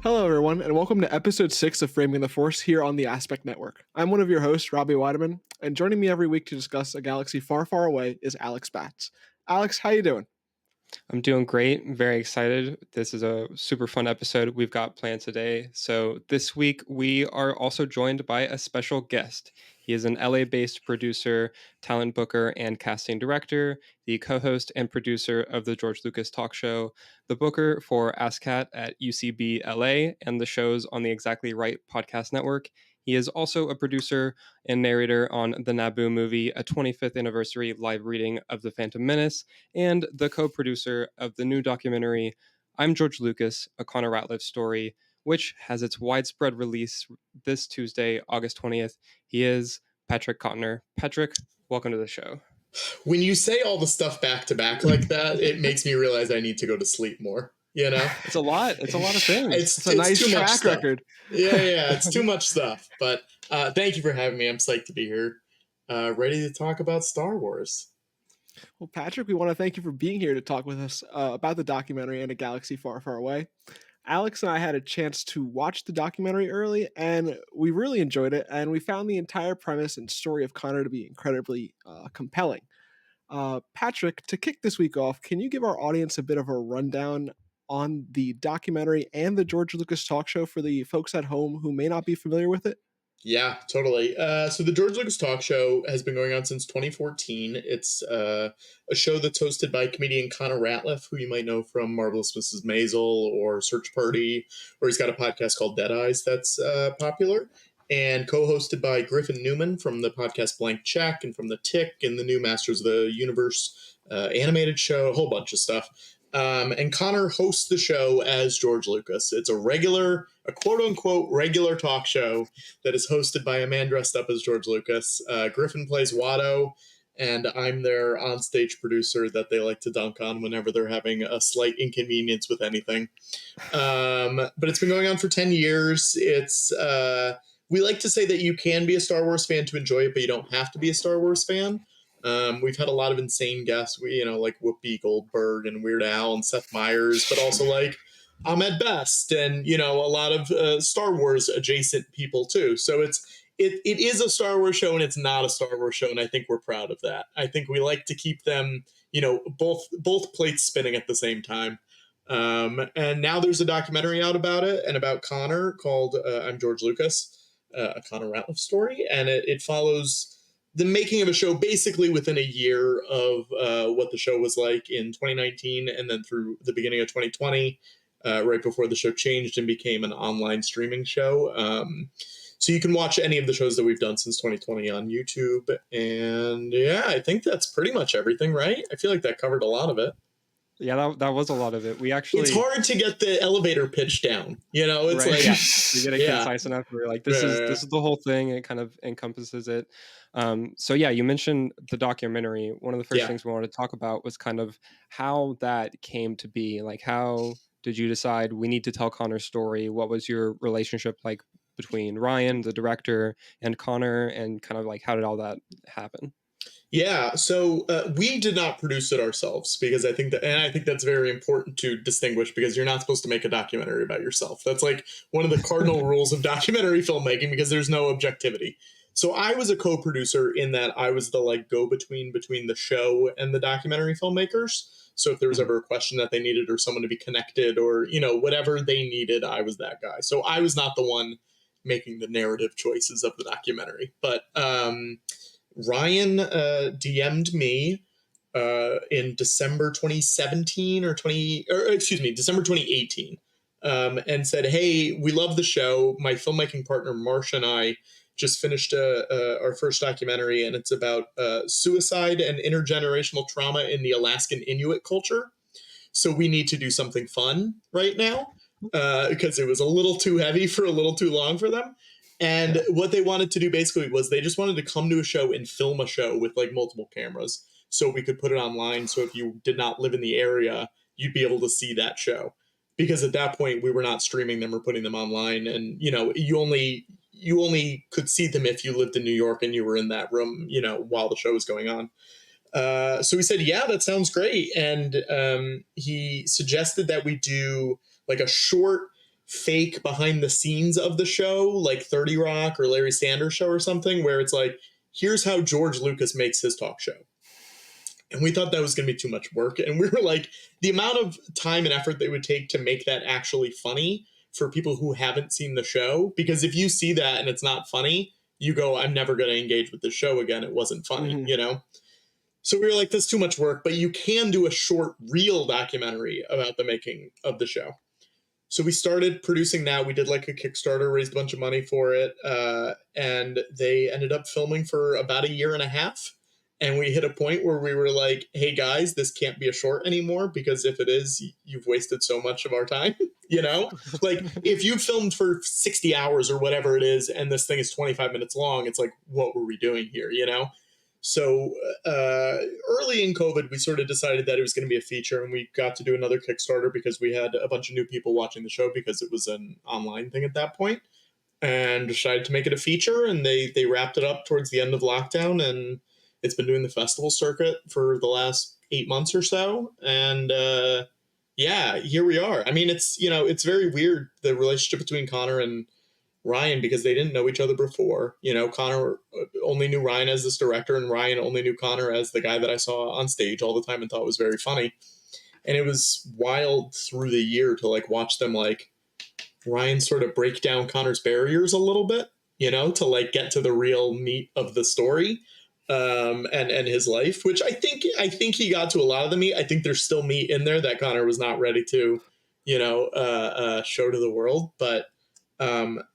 Hello, everyone, and welcome to episode 6 of Framing the Force here on the Aspect Network. I'm one of your hosts, Robby Weidemann, and joining me every week to discuss a galaxy far, far away is Alex Batts. Alex, how you doing? I'm doing great. I'm very excited. This is a super fun episode we've got planned today. So, this week we are also joined by a special guest. He is an LA based producer, talent booker, and casting director, the co host and producer of the George Lucas talk show, the booker for ASCAT at UCB LA, and the shows on the Exactly Right podcast network. He is also a producer and narrator on the Naboo Movie, a 25th anniversary live reading of The Phantom Menace, and the co-producer of the new documentary I'm George Lucas, a Connor Ratliff Story, which has its widespread release this Tuesday, August 20th. He is Patrick Cotnoir. Patrick, welcome to the show. When you say all the stuff back to back like that, it makes me realize I need to go to sleep more. You know, It's a lot. It's a lot of things. It's a nice too much track stuff. record. Yeah, it's too much stuff. But thank you for having me. I'm psyched to be here, ready to talk about Star Wars. Well, Patrick, we want to thank you for being here to talk with us about the documentary and a galaxy far, far away. Alex and I had a chance to watch the documentary early, and we really enjoyed it, and we found the entire premise and story of Connor to be incredibly compelling. Patrick, to kick this week off, can you give our audience a bit of a rundown on the documentary and the George Lucas talk show for the folks at home who may not be familiar with it? Yeah, totally. So the George Lucas talk show has been going on since 2014. It's a show that's hosted by comedian Connor Ratliff, who you might know from Marvelous Mrs. Maisel or Search Party, or he's got a podcast called Dead Eyes that's popular, and co-hosted by Griffin Newman from the podcast Blank Check and from The Tick and the new Masters of the Universe animated show, a whole bunch of stuff. And Connor hosts the show as George Lucas. It's a quote-unquote regular talk show that is hosted by a man dressed up as George Lucas. Griffin plays Watto, and I'm their onstage producer that they like to dunk on whenever they're having a slight inconvenience with anything. But it's been going on for 10 years. We like to say that you can be a Star Wars fan to enjoy it, but you don't have to be a Star Wars fan. We've had a lot of insane guests, like Whoopi Goldberg and Weird Al and Seth Meyers, but also like Ahmed Best and, a lot of Star Wars adjacent people too. So it is a Star Wars show and it's not a Star Wars show. And I think we're proud of that. I think we like to keep them, both plates spinning at the same time. And now there's a documentary out about it and about Connor called I'm George Lucas, a Connor Ratliff Story. And it follows the making of a show basically within a year of what the show was like in 2019 and then through the beginning of 2020, right before the show changed and became an online streaming show. So you can watch any of the shows that we've done since 2020 on YouTube. And yeah, I think that's pretty much everything, right? I feel like that covered a lot of it. Yeah, that was a lot of it. It's hard to get the elevator pitch down. It's right? like You get it concise enough. We're like, this is the whole thing. It kind of encompasses it. So yeah, you mentioned the documentary. One of the first things we wanted to talk about was kind of how that came to be. Like, how did you decide we need to tell Connor's story? What was your relationship like between Ryan, the director, and Connor, and kind of like how did all that happen? Yeah, so we did not produce it ourselves because I think that's very important to distinguish because you're not supposed to make a documentary about yourself. That's like one of the cardinal rules of documentary filmmaking because there's no objectivity. So I was a co-producer in that I was the go-between between the show and the documentary filmmakers. So if there was ever a question that they needed or someone to be connected or, whatever they needed, I was that guy. So I was not the one making the narrative choices of the documentary. But Ryan DM'd me in December 2017 December 2018, and said, "Hey, we love the show. My filmmaking partner Marsha and I just finished our first documentary, and it's about suicide and intergenerational trauma in the Alaskan Inuit culture. So we need to do something fun right now because it was a little too heavy for a little too long for them." And what they wanted to do basically was they just wanted to come to a show and film a show with multiple cameras so we could put it online. So if you did not live in the area, you'd be able to see that show. Because at that point, we were not streaming them or putting them online. And, you only could see them if you lived in New York and you were in that room, while the show was going on. So we said, yeah, that sounds great. And he suggested that we do a short fake behind the scenes of the show, like 30 Rock or Larry Sanders Show or something, where it's like, here's how George Lucas makes his talk show. And we thought that was going to be too much work. And we were like, the amount of time and effort they would take to make that actually funny for people who haven't seen the show. Because if you see that and it's not funny, you go, I'm never going to engage with the show again. It wasn't funny, you know? So we were like, that's too much work, but you can do a short, real documentary about the making of the show. So we started producing that. We did like a Kickstarter, raised a bunch of money for it. And they ended up filming for about a year and a half. And we hit a point where we were like, hey guys, this can't be a short anymore, because if it is, you've wasted so much of our time, you know? Like if you filmed for 60 hours or whatever it is, and this thing is 25 minutes long, it's like, what were we doing here, you know? So early in COVID, we sort of decided that it was going to be a feature, and we got to do another Kickstarter because we had a bunch of new people watching the show because it was an online thing at that point, and decided to make it a feature. And they wrapped it up towards the end of lockdown, and it's been doing the festival circuit for the last 8 months or so. And yeah, here we are. I mean, it's, you know, it's very weird, the relationship between Connor and Ryan, because they didn't know each other before. You know, Connor only knew Ryan as this director, and Ryan only knew Connor as the guy that I saw on stage all the time and thought was very funny. And it was wild through the year to like watch them, like Ryan sort of break down Connor's barriers a little bit, you know, to like get to the real meat of the story, and his life, which I think he got to a lot of the meat. I think there's still meat in there that Connor was not ready to, you know, show to the world. But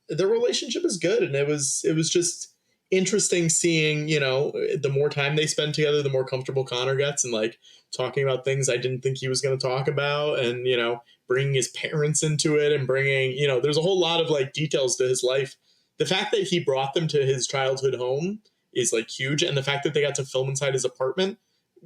their relationship is good, and it was just interesting seeing, you know, the more time they spend together, the more comfortable Connor gets, and like talking about things I didn't think he was going to talk about, and, you know, bringing his parents into it, and bringing, you know, there's a whole lot of like details to his life. The fact that he brought them to his childhood home is like huge, and the fact that they got to film inside his apartment,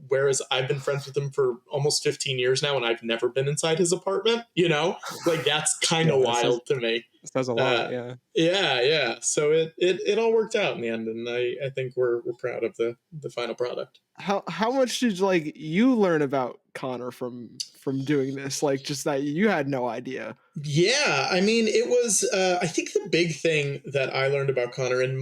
whereas I've been friends with him for almost 15 years now, and I've never been inside his apartment, you know, like that's kind of wild to me. Says a lot, yeah. Yeah. So it all worked out in the end, and I think we're proud of the final product. How much did like you learn about Connor from doing this? Like just that you had no idea. Yeah, I mean, it was. I think the big thing that I learned about Connor, and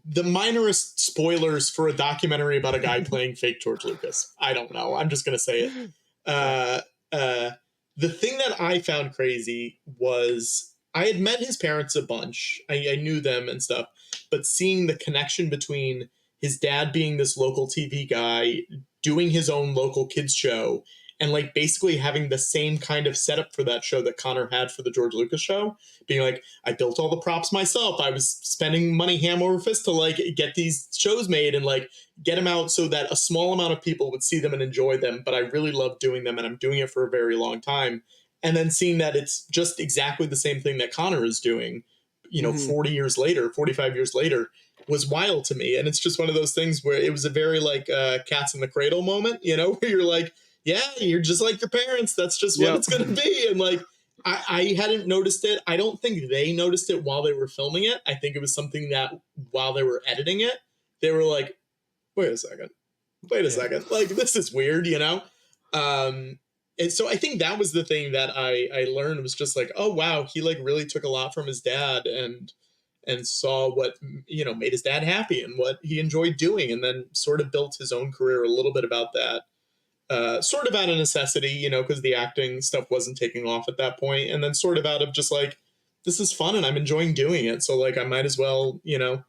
the minorest spoilers for a documentary about a guy playing fake George Lucas. I don't know. I'm just gonna say it. The thing that I found crazy was I had met his parents a bunch. I knew them and stuff, but seeing the connection between his dad being this local TV guy, doing his own local kids show, and like basically having the same kind of setup for that show that Connor had for the George Lucas show, being like, I built all the props myself. I was spending money ham over fist to like get these shows made and like get them out so that a small amount of people would see them and enjoy them. But I really love doing them, and I'm doing it for a very long time. And then seeing that it's just exactly the same thing that Connor is doing, you know, 40 years later, 45 years later, was wild to me. And it's just one of those things where it was a very like cats in the cradle moment, you know, where you're like, yeah, you're just like your parents. That's just what it's going to be. And like, I hadn't noticed it. I don't think they noticed it while they were filming it. I think it was something that while they were editing it, they were like, wait a second. Like, this is weird, you know? And so I think that was the thing that I learned, was just like, oh, wow, he like really took a lot from his dad and saw what, you know, made his dad happy and what he enjoyed doing, and then sort of built his own career a little bit about that. Sort of out of necessity, you know, because the acting stuff wasn't taking off at that point, and then sort of out of just like, this is fun and I'm enjoying doing it, so like I might as well, you know,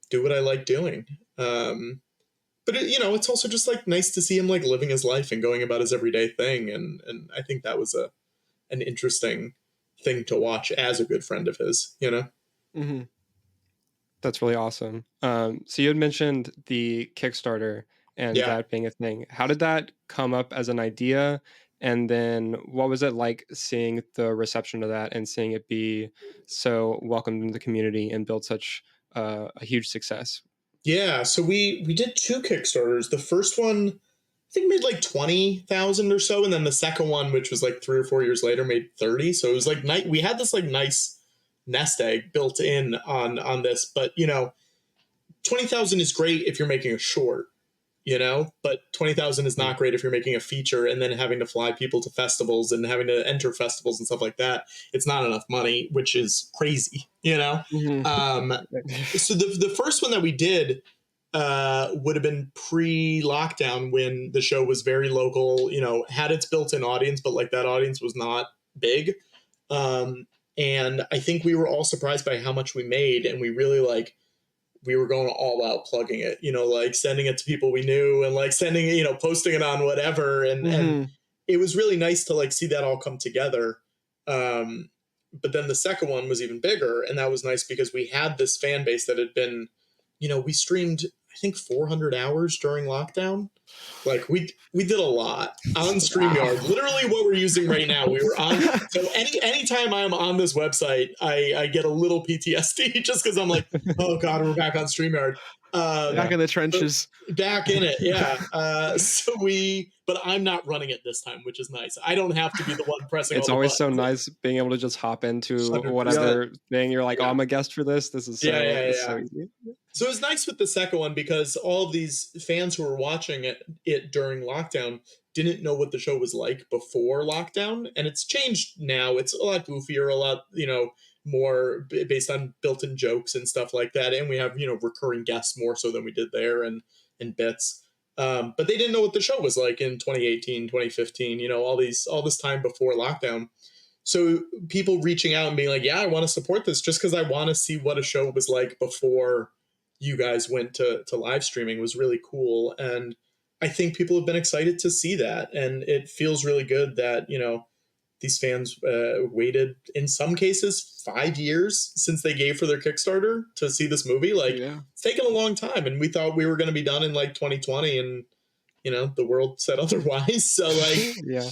do what I like doing. But it, you know, it's also just like nice to see him like living his life and going about his everyday thing, and I think that was an interesting thing to watch as a good friend of his, you know. Mm-hmm. That's really awesome. So you had mentioned the Kickstarter and that being a thing. How did that come up as an idea? And then what was it like seeing the reception of that and seeing it be so welcomed into the community and build such a huge success? Yeah, so we did 2 Kickstarters. The first one, I think, made like 20,000 or so, and then the second one, which was like 3 or 4 years later, made 30. So it was like we had this like nice nest egg built in on this, but you know, 20,000 is great if you're making a short. you know, but 20,000 is not great if you're making a feature and then having to fly people to festivals and having to enter festivals and stuff like that. It's not enough money, which is crazy, you know? So the first one that we did would have been pre-lockdown when the show was very local, you know, had its built-in audience, but like that audience was not big. And I think we were all surprised by how much we made, and we really we were going all out plugging it, you know, like sending it to people we knew and like sending, you know, posting it on whatever. And it was really nice to like see that all come together. But then the second one was even bigger. And that was nice because we had this fan base that had been, you know, we streamed, I think 400 hours during lockdown. Like we did a lot on StreamYard. Wow. Literally what we're using right now. We were on. So anytime I'm on this website, I get a little PTSD just because I'm like, oh God, we're back on StreamYard. Back in the trenches. Back in it, yeah. But I'm not running it this time, which is nice. I don't have to be the one pressing. It's all always the so nice being able to just hop into 100%. whatever thing you're like, oh, I'm a guest for this. This is so, so easy. So it was nice with the second one because all of these fans who were watching it during lockdown didn't know what the show was like before lockdown, and it's changed now. It's a lot goofier, a lot, you know, more based on built-in jokes and stuff like that, and we have, you know, recurring guests more so than we did there, and bits. But they didn't know what the show was like in 2018, 2015, you know, all this time before lockdown. So people reaching out and being like, yeah, I want to support this just because I want to see what a show was like before you guys went to live streaming was really cool. And I think people have been excited to see that. And it feels really good that, you know, these fans waited, in some cases, 5 years since they gave for their Kickstarter to see this movie. Like, It's taken a long time. And we thought we were going to be done in like 2020. And, you know, the world said otherwise. So, like,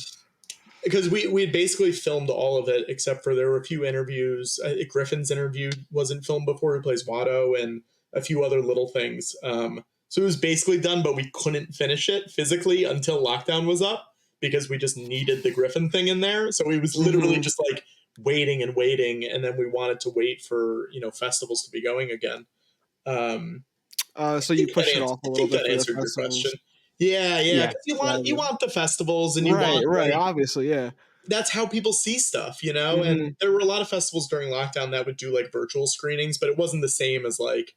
because we had basically filmed all of it, except for there were a few interviews. Griffin's interview wasn't filmed before. He plays Watto, and a few other little things. So it was basically done, but we couldn't finish it physically until lockdown was up because we just needed the Griffin thing in there. So we was literally just like waiting and waiting. And then we wanted to wait for, you know, festivals to be going again. So you push it off a little bit. That answered your question. Yeah. You want the festivals and you want, like, obviously, yeah. That's how people see stuff, you know? And there were a lot of festivals during lockdown that would do like virtual screenings, but it wasn't the same as like,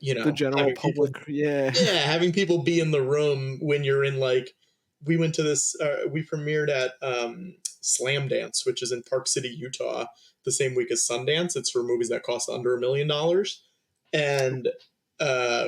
you know, the general public. Having people be in the room when you're in, like, we went to this, we premiered at Slam Dance, which is in Park City, Utah, the same week as Sundance. It's for movies that cost under $1 million, and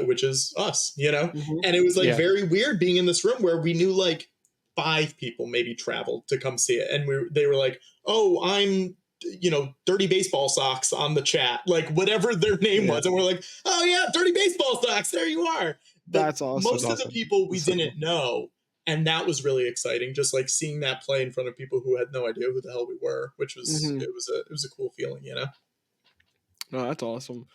which is us, you know? And it was like very weird being in this room where we knew like 5 people maybe traveled to come see it. And they were like, oh, I'm, you know, Dirty Baseball Socks on the chat, like whatever their name was. And we're like, oh yeah, Dirty Baseball Socks, there you are. But that's awesome. Most of the people we didn't know. And that was really exciting. Just like seeing that play in front of people who had no idea who the hell we were, which was, it was a cool feeling, you know? Oh, that's awesome.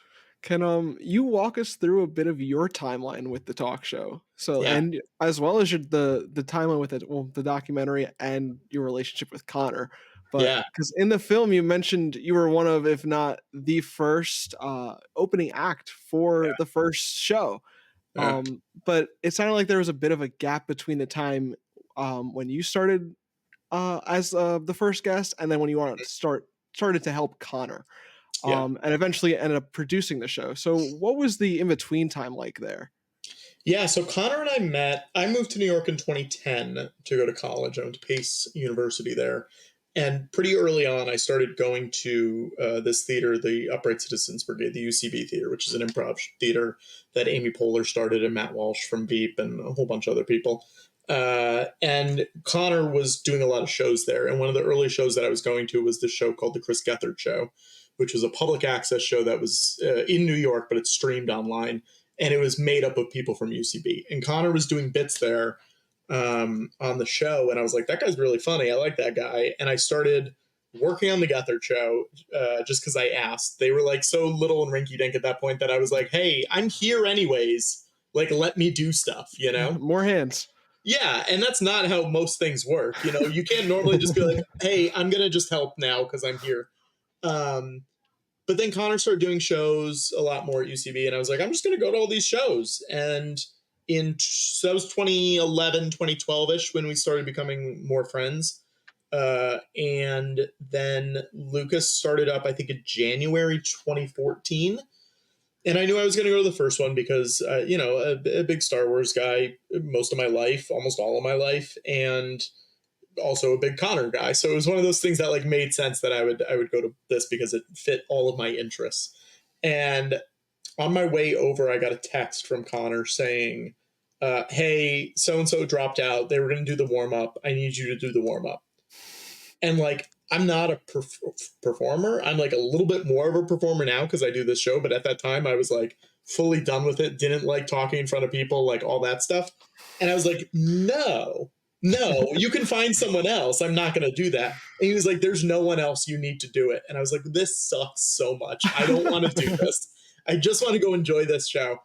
Can you walk us through a bit of your timeline with the talk show? So, and as well as the timeline with it, well, the documentary and your relationship with Connor. But because in the film you mentioned you were one of, if not the first opening act for the first show. But it sounded like there was a bit of a gap between the time when you started as the first guest and then when you started to help Connor. And eventually ended up producing the show. So what was the in-between time like there? Yeah, so Connor and I met. I moved to New York in 2010 to go to college. I went to Pace University there. And pretty early on, I started going to this theater, the Upright Citizens Brigade, the UCB Theater, which is an improv theater that Amy Poehler started and Matt Walsh from Veep and a whole bunch of other people. And Connor was doing a lot of shows there. And one of the early shows that I was going to was this show called The Chris Gethard Show, which was a public access show that was in New York, but it's streamed online. And it was made up of people from UCB. And Connor was doing bits there on the show. And I was like, that guy's really funny. I like that guy. And I started working on the Gethard Show just because I asked. They were like so little and rinky-dink at that point that I was like, hey, I'm here anyways. Like, let me do stuff, you know? More hands. Yeah, and that's not how most things work. You know, you can't normally just be like, hey, I'm going to just help now because I'm here. But then Connor started doing shows a lot more at UCB, and I was like, I'm just going to go to all these shows. And so that was 2011, 2012-ish when we started becoming more friends. And then Lucas started up, I think, in January 2014. And I knew I was going to go to the first one because, a big Star Wars guy most of my life, almost all of my life, and also a big Connor guy. So it was one of those things that like made sense that I would go to this because it fit all of my interests. And on my way over, I got a text from Connor saying, hey, so-and-so dropped out. They were going to do the warm-up. I need you to do the warm-up. And like, I'm not a performer. I'm like a little bit more of a performer now because I do this show. But at that time, I was like fully done with it. Didn't like talking in front of people, like all that stuff. And I was like, no, you can find someone else. I'm not going to do that. And he was like, there's no one else. You need to do it. And I was like, this sucks so much. I don't want to do this. I just want to go enjoy this show.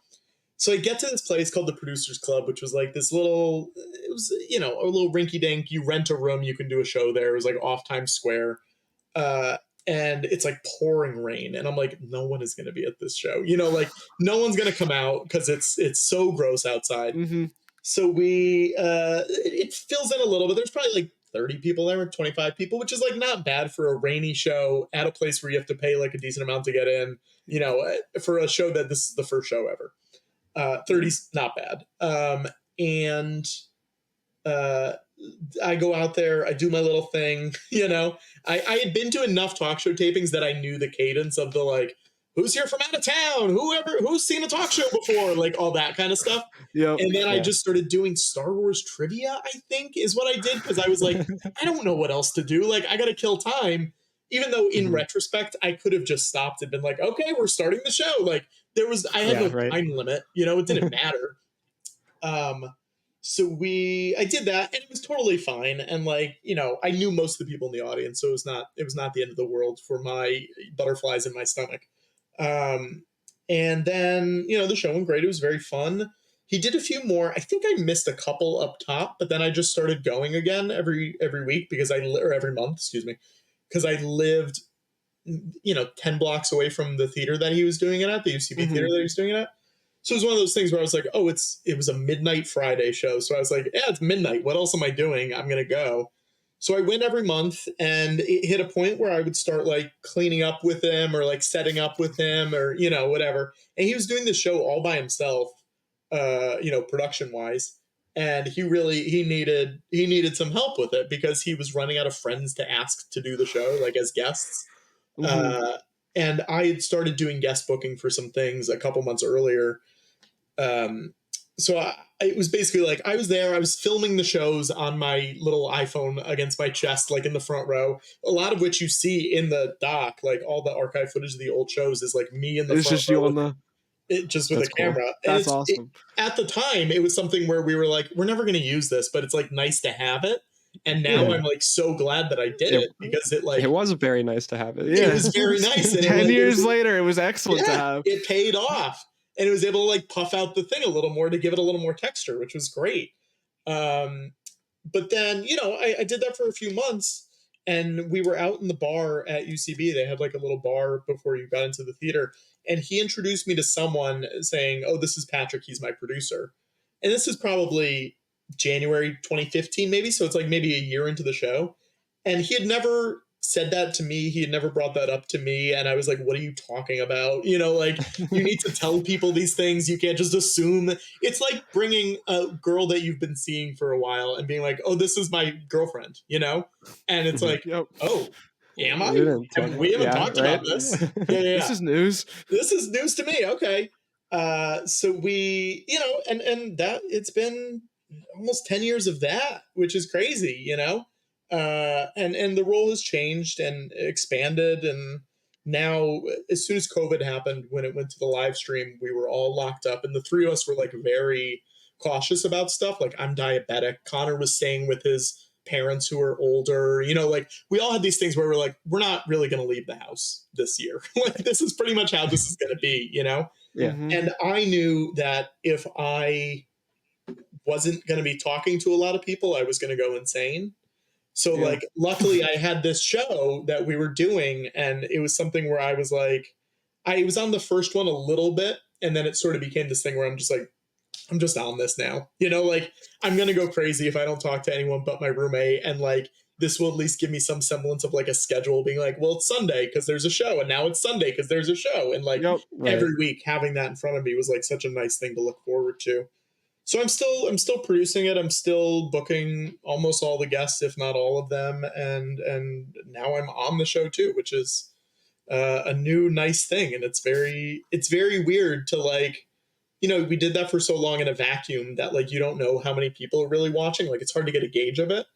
So I get to this place called the Producers Club, which was like this little, it was, a little rinky dink. You rent a room, you can do a show there. It was like off Times Square. And it's like pouring rain. And I'm like, no one is going to be at this show. Like no one's going to come out because it's so gross outside. Mm-hmm. So it fills in a little bit. There's probably like 30 people there, 25 people, which is like not bad for a rainy show at a place where you have to pay like a decent amount to get in, for a show that this is the first show ever. 30's not bad. And I go out there, I do my little thing, I had been to enough talk show tapings that I knew the cadence of the like, who's here from out of town, who's seen a talk show before, like all that kind of stuff. Yep. And then I just started doing Star Wars trivia, I think is what I did. Cause I was like, I don't know what else to do. Like I got to kill time. Even though in retrospect, I could have just stopped and been like, okay, we're starting the show. Like I had no time limit, it didn't matter. So I did that and it was totally fine. And like, I knew most of the people in the audience, so it was not the end of the world for my butterflies in my stomach. And then, the show went great. It was very fun. He did a few more. I think I missed a couple up top, but then I just started going again every week or every month, excuse me, because I lived, 10 blocks away from the theater that he was doing it at, the UCB theater that he was doing it at. So it was one of those things where I was like, oh, it was a midnight Friday show. So I was like, yeah, it's midnight. What else am I doing? I'm going to go. So I went every month, and it hit a point where I would start like cleaning up with him or like setting up with him or, whatever. And he was doing the show all by himself, production wise. And he needed some help with it because he was running out of friends to ask to do the show, like as guests. And I had started doing guest booking for some things a couple months earlier. So it was basically like I was there, I was filming the shows on my little iPhone against my chest, like in the front row, a lot of which you see in the doc, like all the archive footage of the old shows is like me in the front row. It's just you on the... just with a camera. Cool. That's awesome. At the time, it was something where we were like, we're never going to use this, but it's like nice to have it. And now I'm like so glad that I did it because it was very nice to have it. It was very nice. And 10 years later, it was excellent to have. It paid off. And it was able to like puff out the thing a little more to give it a little more texture, which was great. But then, I did that for a few months, and we were out in the bar at UCB. They had like a little bar before you got into the theater. And he introduced me to someone saying, oh, this is Patrick. He's my producer. And this is probably January 2015, maybe. So it's like maybe a year into the show. And he had never said that to me. He had never brought that up to me. And I was like, what are you talking about? Like you need to tell people these things. You can't just assume. It's like bringing a girl that you've been seeing for a while and being like, oh, this is my girlfriend, And it's like, oh, am I? We haven't talked about this. This is news. This is news to me. Okay. So we, and that it's been almost 10 years of that, which is crazy, and the role has changed and expanded. And now as soon as COVID happened, when it went to the live stream, we were all locked up and the three of us were like very cautious about stuff. Like I'm diabetic. Connor was staying with his parents who are older, like we all had these things where we're like, we're not really going to leave the house this year. Like this is pretty much how this is going to be, Yeah. And I knew that if I wasn't going to be talking to a lot of people, I was going to go insane. So like, luckily I had this show that we were doing, and it was something where I was like, I was on the first one a little bit, and then it sort of became this thing where I'm just like, I'm just on this now. You know, like I'm going to go crazy if I don't talk to anyone but my roommate. And like, this will at least give me some semblance of like a schedule being like, well, it's Sunday because there's a show. And now it's Sunday because there's a show. And like Yep. Right. every week having that in front of me was like such a nice thing to look forward to. So I'm still producing it. I'm still booking almost all the guests, if not all of them. And now I'm on the show too, which is a new nice thing. And it's very weird to like, we did that for so long in a vacuum that like you don't know how many people are really watching. Like it's hard to get a gauge of it.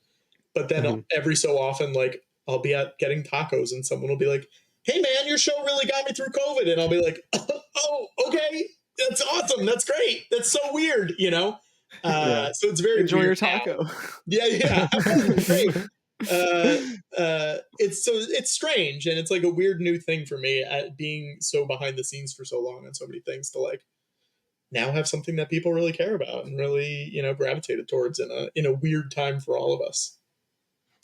But then Mhm. every so often, like I'll be at getting tacos and someone will be like, "Hey man, your show really got me through COVID," and I'll be like, "Oh, okay, that's awesome, that's great, that's so weird," Yeah. So it's very Enjoy weird your now. taco. Yeah, have fun, great. Uh, it's strange and it's like a weird new thing for me at being so behind the scenes for so long on so many things to like now have something that people really care about and really gravitated towards in a weird time for all of us.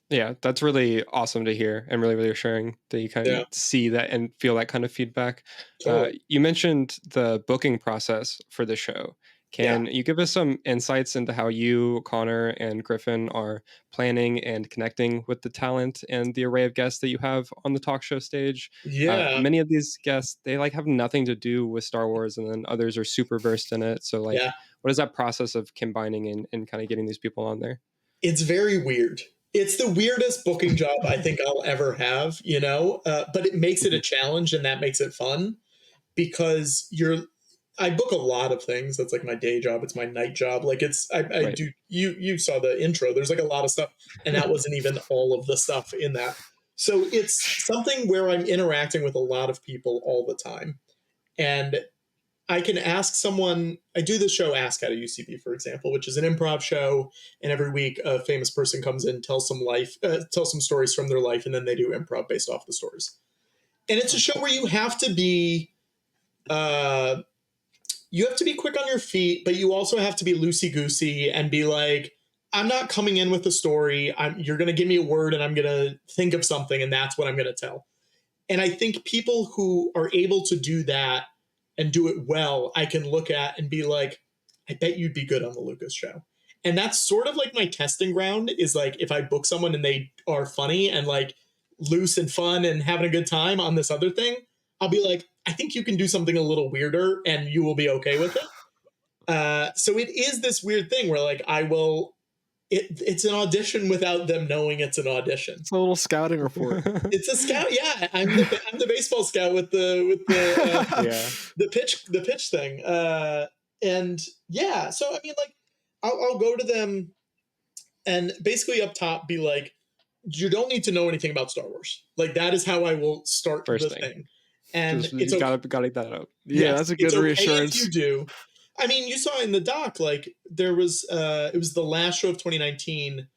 Yeah, that's really awesome to hear and really reassuring that you Yeah, can see that and feel that kind of feedback. totally. You mentioned the booking process for the show. Yeah. Can you give us some insights into how you, Connor, and Griffin are planning and connecting with the talent and the array of guests that you have on the talk show stage? Yeah. Many of these guests, they like have nothing to do with Star Wars, and then others are super versed in it. So, like, Yeah. what is that process of combining and kind of getting these people on there? It's very weird. It's the weirdest booking job I think I'll ever have, but it makes it a Mhm. challenge and that makes it fun because I book a lot of things. That's like my day job. It's my night job. Like I Right. do, you saw the intro. There's like a lot of stuff and that wasn't even all of the stuff in that. So it's something where I'm interacting with a lot of people all the time. And I can ask someone. I do the show Ask Out of UCB, for example, which is an improv show, and every week a famous person comes in, tells some stories from their life, and then they do improv based off the stories. And it's a Oh, show cool. where uh, you have to be quick on your feet, but you also have to be loosey goosey and be like, I'm not coming in with a story. You're going to give me a word, and I'm going to think of something, and that's what I'm going to tell. And I think people who are able to do that and do it well, I can look at and be like, I bet you'd be good on the Lucas show. And that's sort of like my testing ground is like if I book someone and they are funny and like loose and fun and having a good time on this other thing, I'll be like, I think you can do something a little weirder and you will be okay with it. So it is this weird thing where like it's an audition without them knowing it's an audition. It's a little scouting report. It's a scout. Yeah, I'm the baseball scout with Yeah. the pitch thing. And yeah, so I mean, like, I'll go to them and basically up top be like, you don't need to know anything about Star Wars. Like that is how I will start First the thing. thing. And Just it's you okay. gotta get that out. Yeah, Yes, that's a it's good okay if reassurance. you do. I mean, you saw in the doc, like there was it was the last show of 2019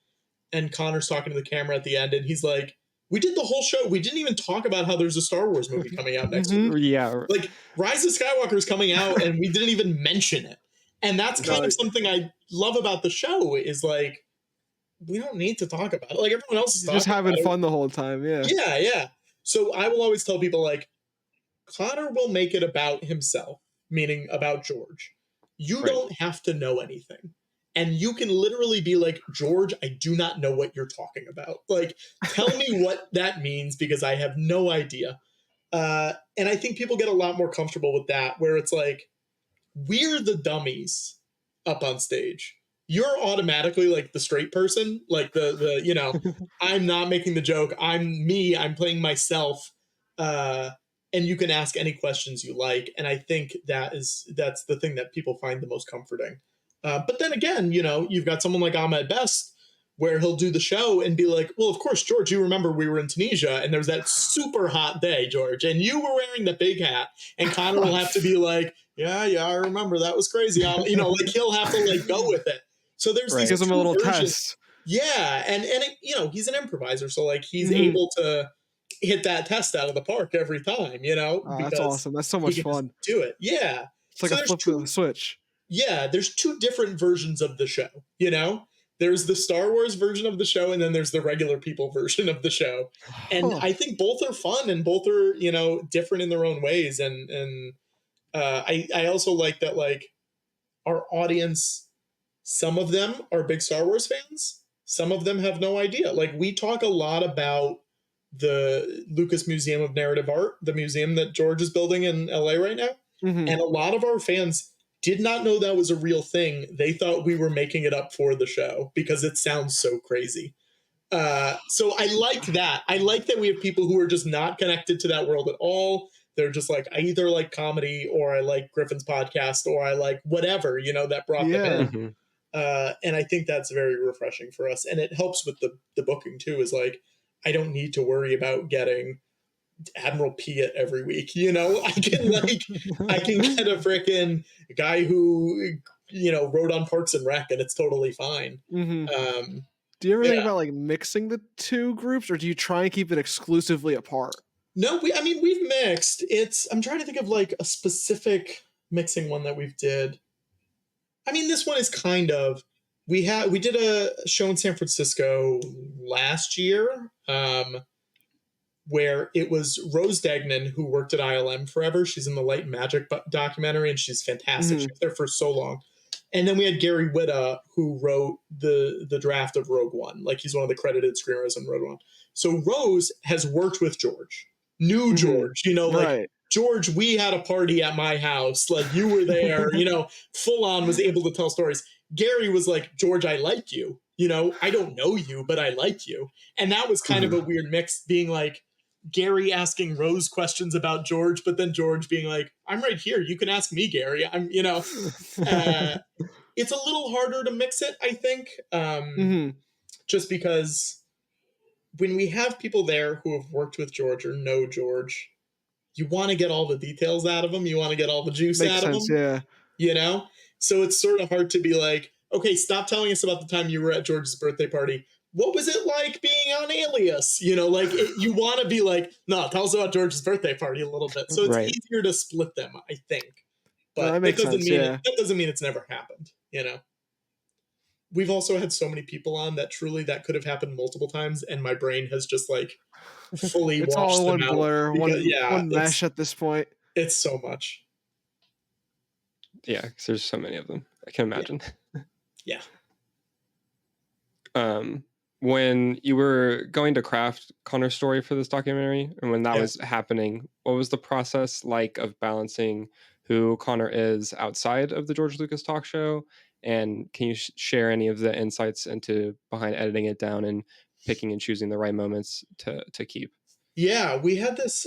and Connor's talking to the camera at the end, and he's like, "We did the whole show. We didn't even talk about how there's a Star Wars movie coming out next Mhm. week. Yeah. Like, Rise of Skywalker is coming out, and we didn't even mention it." And that's kind No, of something I love about the show is like we don't need to talk about it. Like everyone else is you're just talking having about it. fun the whole time. Yeah. Yeah, yeah. So I will always tell people like Connor will make it about himself, meaning about George. You Right. don't have to know anything. And you can literally be like, George, I do not know what you're talking about. Like, tell me what that means because I have no idea. And I think people get a lot more comfortable with that, where it's like, we're the dummies up on stage. You're automatically like the straight person, like I'm not making the joke. I'm me. I'm playing myself. Uh, and you can ask any questions you like. And I think that's the thing that people find the most comforting. But then again, you've got someone like Ahmed Best where he'll do the show and be like, well, of course, George, you remember we were in Tunisia and there was that super hot day, George, and you were wearing the big hat. And Connor will have to be like, yeah, I remember that was crazy. Like he'll have to like go with it. So there's Right. these Gives them a two little versions. test. Yeah, and he's an improviser, so like he's Mhm. able to hit that test out of the park every time, Oh, that's because awesome. That's so he much can just fun. do it. Yeah. It's like So a flip of the switch. there's two different versions of the show. There's the Star Wars version of the show, and then there's the regular people version of the show. And Huh. I think both are fun and both are, different in their own ways. And I also like that, like, our audience, some of them are big Star Wars fans. Some of them have no idea. Like, we talk a lot about the Lucas Museum of Narrative Art, the museum that George is building in LA right now. Mhm. And a lot of our fans did not know that was a real thing. They thought we were making it up for the show because it sounds so crazy. So I like that. I like that we have people who are just not connected to that world at all. They're just like, I either like comedy or I like Griffin's podcast or I like whatever, you know, that brought them Yeah. in. Mhm. And I think that's very refreshing for us. And it helps with the booking too, is like, I don't need to worry about getting Admiral Piet every week. You know, I can get a freaking guy who, you know, wrote on Parks and Rec and it's totally fine. Mhm. Um, Do you ever think yeah. about, like, mixing the 2 groups, or do you try and keep it exclusively apart? No, I mean, we've mixed. I'm trying to think of like a specific mixing one that we've did. I mean, this one is kind of, we did a show in San Francisco last year, where it was Rose Degnan, who worked at ILM forever. She's in the Light and Magic documentary, and she's fantastic. She Mhm. was there for so long. And then we had Gary Whitta, who wrote the draft of Rogue One. Like, he's one of the credited screenwriters on Rogue One. So Rose has worked with George, knew Mhm. George, you know, like, Right. George, we had a party at my house. Like, you were there, you know, full on was able to tell stories. Gary was like, George, I like you. You know, I don't know you, but I like you. And that was kind of a weird mix, being like, Gary asking Rose questions about George, but then George being like, I'm right here. You can ask me, Gary. You know, uh, it's a little harder to mix it, I think, Mhm. just because when we have people there who have worked with George or know George, you want to get all the details out of them. You want to get all the juice Makes out of sense, them, yeah. you know? So it's sort of hard to be like, okay, stop telling us about the time you were at George's birthday party. What was it like being on Alias? You know, like, you want to be like, no, tell us about George's birthday party a little bit. So it's Right. easier to split them, I think. No, But that makes sense, yeah. that doesn't mean it's never happened, you know? We've also had so many people on that truly that could have happened multiple times, and my brain has just like fully It's all washed in them one out blur, because yeah, one mesh at this point. it's so much. Yeah, 'cause there's so many of them. I can Yeah. imagine. Yeah. When you were going to craft Connor's story for this documentary, and when that Yeah. was happening, what was the process like of balancing who Connor is outside of the George Lucas talk show? And can you share any of the insights into behind editing it down and picking and choosing the right moments to keep? Yeah, we had this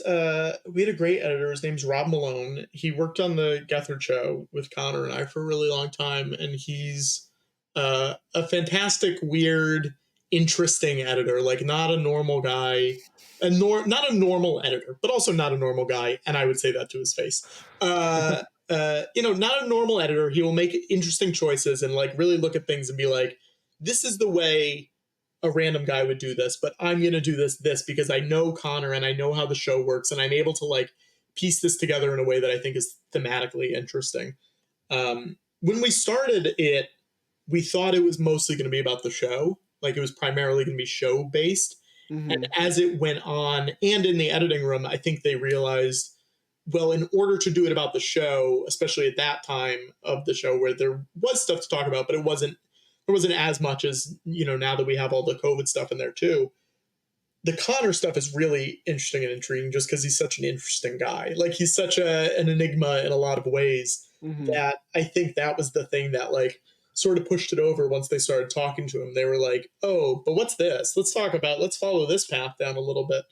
we had a great editor. His name's Rob Malone. He worked on the Gethard show with Connor and I for a really long time, and he's a fantastic, weird, interesting editor. Like, not a normal guy, not a normal editor, but also not a normal guy. And I would say that to his face. You know, not a normal editor. He will make interesting choices and like really look at things and be like, this is the way a random guy would do this, but I'm going to do this because I know Connor and I know how the show works, and I'm able to like piece this together in a way that I think is thematically interesting. When we started it, we thought it was mostly going to be about the show. Like, it was primarily going to be show based. And Mhm. as it went on, and in the editing room, I think they realized, well, in order to do it about the show, especially at that time of the show where there was stuff to talk about, but there wasn't as much as, you know, now that we have all the COVID stuff in there too. The Connor stuff is really interesting and intriguing just because he's such an interesting guy. Like, he's such an enigma in a lot of ways Mhm. that I think that was the thing that like sort of pushed it over once they started talking to him. They were like, oh, but what's this? Let's follow this path down a little bit.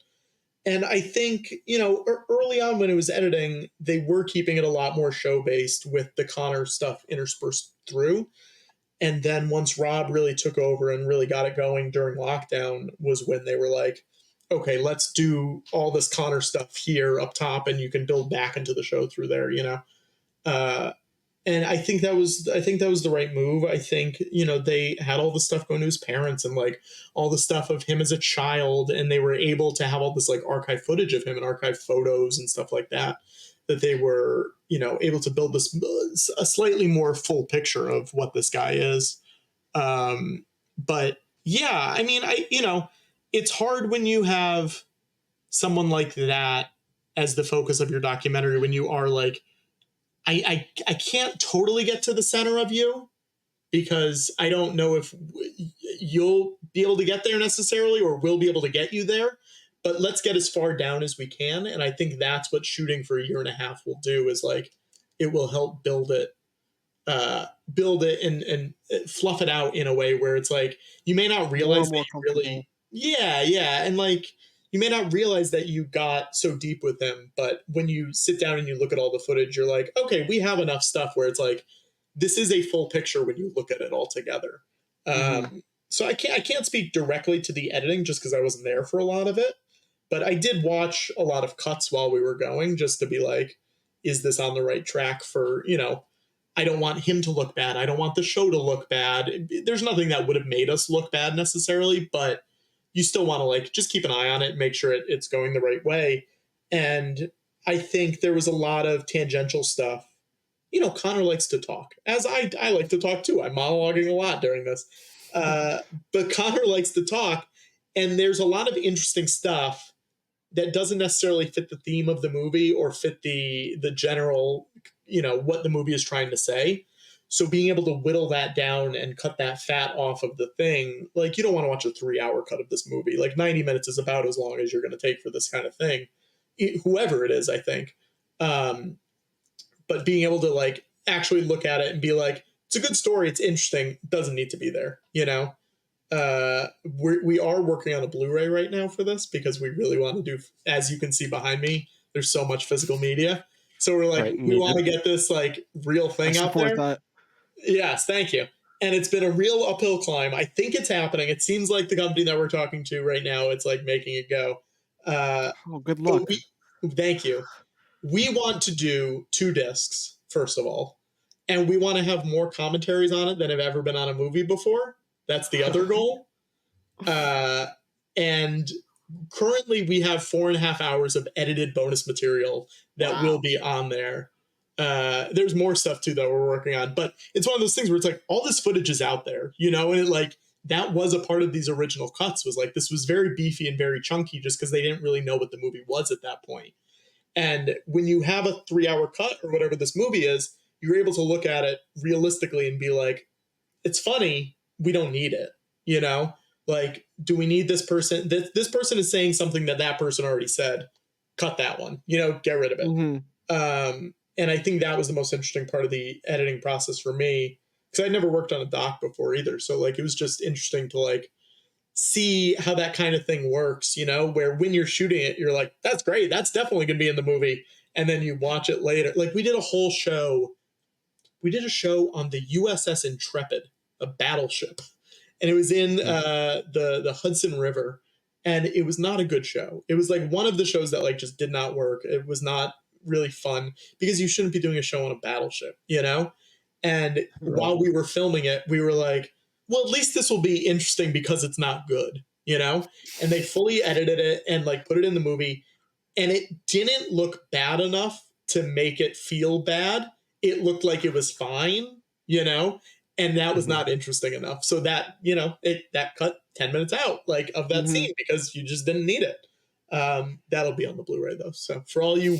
And I think, you know, early on when it was editing, they were keeping it a lot more show based with the Connor stuff interspersed through. And then once Rob really took over and really got it going during lockdown was when they were like, okay, let's do all this Connor stuff here up top, and you can build back into the show through there, you know? Uh, and I think that was the right move. I think, you know, they had all the stuff going to his parents and like all the stuff of him as a child, and they were able to have all this like archive footage of him and archive photos and stuff like that, that they were, you know, able to build this a slightly more full picture of what this guy is. But yeah, I mean, you know, it's hard when you have someone like that as the focus of your documentary, when you are like I can't totally get to the center of you because I don't know if you'll be able to get there necessarily or we'll be able to get you there. But let's get as far down as we can. And I think that's what shooting for a year and a half will do, is like it will help build it and fluff it out in a way where it's like you may not More realize and that more you comfortable. really, yeah, and like you may not realize that you got so deep with him, but when you sit down and you look at all the footage, you're like, okay, we have enough stuff where it's like this is a full picture when you look at it all together. Hmm. So I can't speak directly to the editing just because I wasn't there for a lot of it, but I did watch a lot of cuts while we were going just to be like, is this on the right track for, I don't want him to look bad. I don't want the show to look bad. There's nothing that would have made us look bad necessarily, but you still want to like just keep an eye on it, make sure it's going the right way. And I think there was a lot of tangential stuff. Connor likes to talk, as I like to talk too. I'm monologuing a lot during this. But Connor likes to talk, and there's a lot of interesting stuff that doesn't necessarily fit the theme of the movie or fit the general, what the movie is trying to say. So being able to whittle that down and cut that fat off of the thing, like you don't want to watch a 3 hour cut of this movie. Like 90 minutes is about as long as you're going to take for this kind of thing, whoever it is, I think. Um, but being able to like actually look at it and be like, it's a good story, it's interesting, doesn't need to be there. We are working on a Blu-ray right now for this because we really want to do, as you can see behind me, there's so much physical media. So we're like, Right. we want Needed. to get this like real I thing out support there. that. Yes, thank you. And it's been a real uphill climb. I think it's happening. It seems like the company that we're talking to right now, it's like making it go. Uh, Oh, good but luck. thank you. We want to do 2 discs, first of all, and we want to have more commentaries on it than have ever been on a movie before. That's the other goal. Uh, and currently, we have 4.5 hours of edited bonus material that will Wow. be on there. There's more stuff too that we're working on, but it's one of those things where it's like all this footage is out there, and it like that was a part of these original cuts. Was like this was very beefy and very chunky, just because they didn't really know what the movie was at that point. And when you have a 3 hour cut or whatever this movie is, you're able to look at it realistically and be like, it's funny. We don't need it. You know, like, do we need this person? This person is saying something that person already said. Cut that one. Get rid of it. Hmm. And I think that was the most interesting part of the editing process for me because I'd never worked on a doc before either. So like, it was just interesting to like see how that kind of thing works, where when you're shooting it, you're like, that's great. That's definitely going to be in the movie. And then you watch it later. Like we did a whole show. We did a show on the USS Intrepid, a battleship, and it was in the Hudson River, and it was not a good show. It was like one of the shows that like just did not work. It was not really fun because you shouldn't be doing a show on a battleship. And Right. while we were filming it, we were like, well, at least this will be interesting because it's not good. And they fully edited it and like put it in the movie, and it didn't look bad enough to make it feel bad. It looked like it was fine, and that was Mhm. not interesting enough. So that cut 10 minutes out like of that Hmm. scene because you just didn't need it. That'll be on the Blu-ray though. So for all you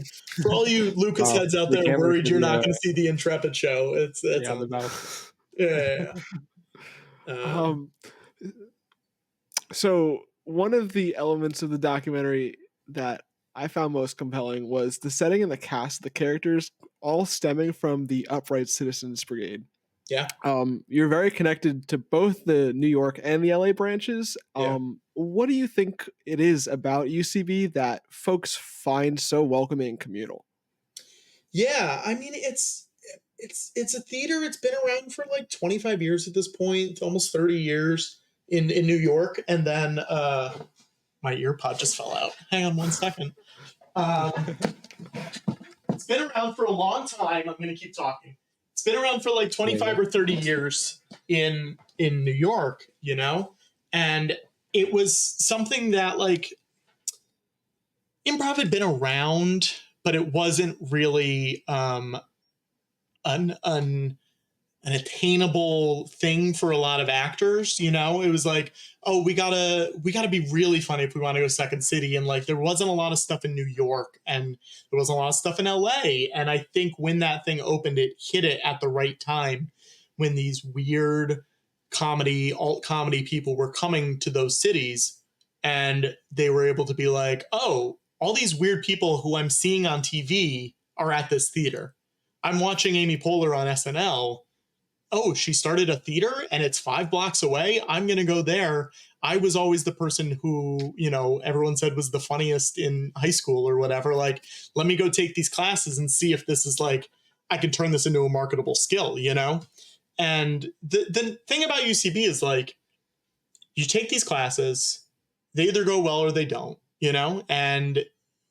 Lucas Wow. heads out We there can't wait worried for you're the not going to see the Intrepid show, it's yeah, on the there. battleship. Yeah. Um, so one of the elements of the documentary that I found most compelling was the setting and the cast of the characters, all stemming from the Upright Citizens Brigade. Yeah. You're very connected to both the New York and the LA branches. Yeah. What do you think it is about UCB that folks find so welcoming and communal? Yeah, I mean it's a theater. It's been around for like 25 years at this point, almost 30 years in New York. And then my ear pod just fell out. Hang on 1 second. Um, it's been around for a long time. I'm going to keep talking. It's been around for like 25 or 30 years in New York. And it was something that like improv had been around, but it wasn't really un an attainable thing for a lot of actors. You know, it was like, oh, we gotta be really funny if we want to go Second City, and like there wasn't a lot of stuff in New York, and there wasn't a lot of stuff in LA. And I think when that thing opened, it hit it at the right time when these weird alt comedy people were coming to those cities, and they were able to be like, oh, all these weird people who I'm seeing on TV are at this theater. I'm watching Amy Poehler on SNL. Oh, she started a theater and it's 5 blocks away. I'm going to go there. I was always the person who, you know, everyone said was the funniest in high school or whatever. Like, let me go take these classes and see if this is like, I can turn this into a marketable skill, you know? And the thing about UCB is like, you take these classes, they either go well or they don't, you know? And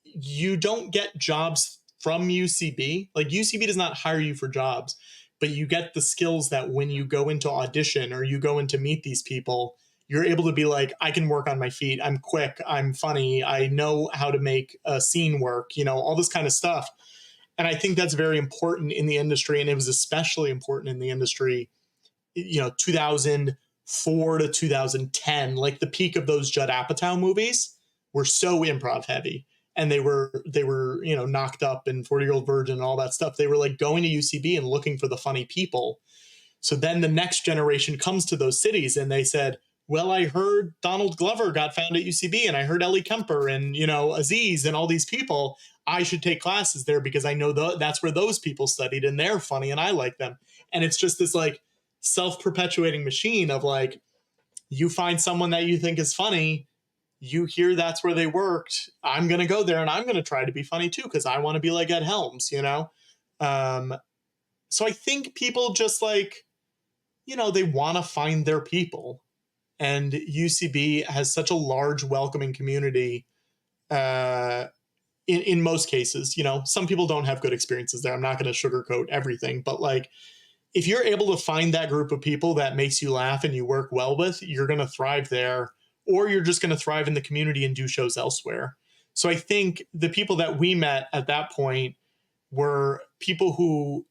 you don't get jobs from UCB. Like, UCB does not hire you for jobs, but you get the skills that when you go into audition or you go in to meet these people, you're able to be like, I can work on my feet. I'm quick. I'm funny. I know how to make a scene work, you know, all this kind of stuff. And I think that's very important in the industry. And it was especially important in the industry, you know, 2004 to 2010, like the peak of those Judd Apatow movies were so improv heavy. And they were, you know, Knocked Up and 40-Year-Old Virgin and all that stuff. They were like going to UCB and looking for the funny people. So then the next generation comes to those cities and they said, well, I heard Donald Glover got found at UCB, and I heard Ellie Kemper and, you know, Aziz and all these people. I should take classes there because I know that's where those people studied and they're funny and I like them. And it's just this like self-perpetuating machine of like, you find someone that you think is funny, you hear that's where they worked, I'm going to go there and I'm going to try to be funny too because I want to be like Ed Helms, you know? So I think people just like, you know, they want to find their people. And UCB has such a large welcoming community in most cases. You know, some people don't have good experiences there. I'm not going to sugarcoat everything, but like, if you're able to find that group of people that makes you laugh and you work well with, you're going to thrive there, or you're just going to thrive in the community and do shows elsewhere. So I think the people that we met at that point were people who,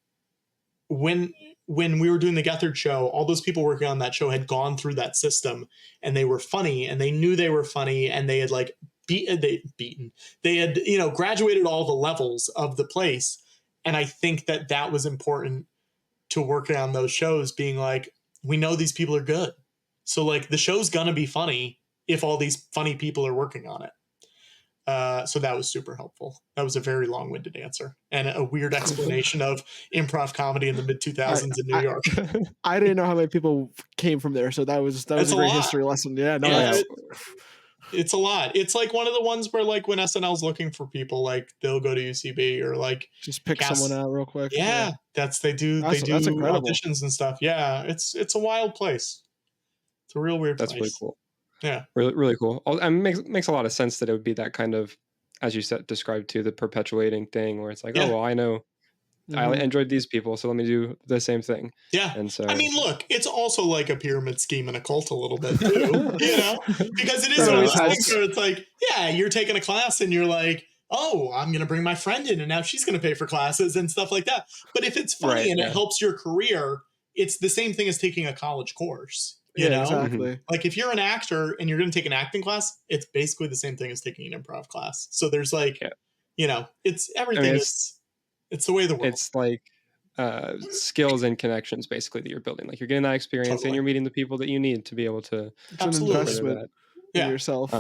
when we were doing the Gethard show, all those people working on that show had gone through that system and they were funny and they knew they were funny and they had like they had, you know, graduated all the levels of the place. And I think that was important to working on those shows, being like, we know these people are good. So like the show's gonna be funny if all these funny people are working on it. So that was super helpful. That was a very long-winded answer and a weird explanation of improv comedy in the mid 2000s in New York. I didn't know how many people came from there, so that was a great history lesson. Yeah, no, yeah, it's a lot. It's like one of the ones where like when SNL's looking for people, like they'll go to UCB or like just pick someone out real quick. Yeah, they do auditions and stuff. Yeah, it's a wild place. It's a real weird place. That's really cool. Yeah, really, really cool. I mean, makes a lot of sense that it would be that kind of, as you said, described to the perpetuating thing where it's like, oh, well, I know I enjoyed these people, so let me do the same thing. Yeah. And so, I mean, look, it's also like a pyramid scheme and a cult a little bit too, you know, because it is one of those things where it's like, yeah, you're taking a class and you're like, oh, I'm going to bring my friend in and now she's going to pay for classes and stuff like that. But if it's funny and it helps your career, it's the same thing as taking a college course. You know, exactly. Like if you're an actor and you're going to take an acting class, it's basically the same thing as taking an improv class. So there's like, you know, it's everything. I mean, it's the way of the world. It's like skills and connections basically that you're building. Like you're getting that experience and you're meeting the people that you need to be able to investment in yourself.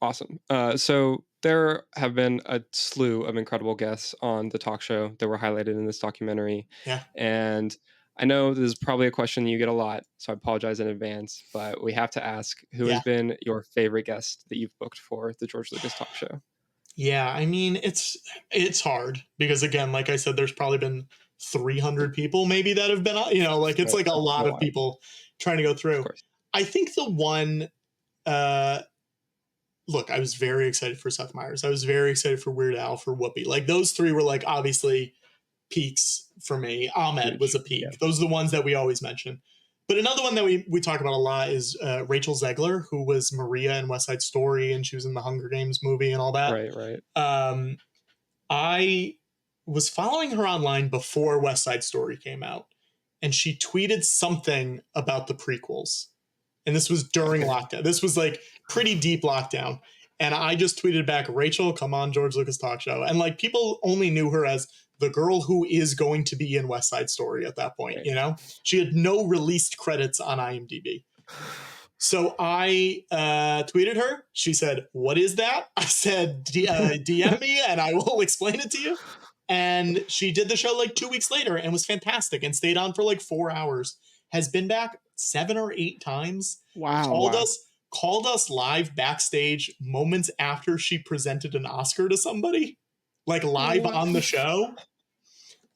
Awesome. So there have been a slew of incredible guests on the talk show that were highlighted in this documentary. Yeah. And I know this is probably a question you get a lot, so I apologize in advance, but we have to ask, who has been your favorite guest that you've booked for the George Lucas Talk Show? Yeah, I mean, it's hard because, again, like I said, there's probably been 300 people maybe that have been, you know, like it's like a lot of people trying to go through. I think the one, look, I was very excited for Seth Meyers. I was very excited for Weird Al, for Whoopi. Like those three were like obviously peaks for me. Ahmed was a peak. Yeah. Those are the ones that we always mention. But another one that we talk about a lot is Rachel Zegler, who was Maria in West Side Story, and she was in the Hunger Games movie and all that. Right. was following her online before West Side Story came out, and she tweeted something about the prequels. And this was during lockdown. This was like pretty deep lockdown. And I just tweeted back, Rachel, come on, George Lucas Talk Show. And like people only knew her as the girl who is going to be in West Side Story at that point, you know? She had no released credits on IMDb. So I tweeted her. She said, what is that? I said, DM me and I will explain it to you. And she did the show like 2 weeks later and was fantastic and stayed on for like 4 hours. Has been back 7 or 8 times. Wow. Called us live backstage moments after she presented an Oscar to somebody, like live on the show.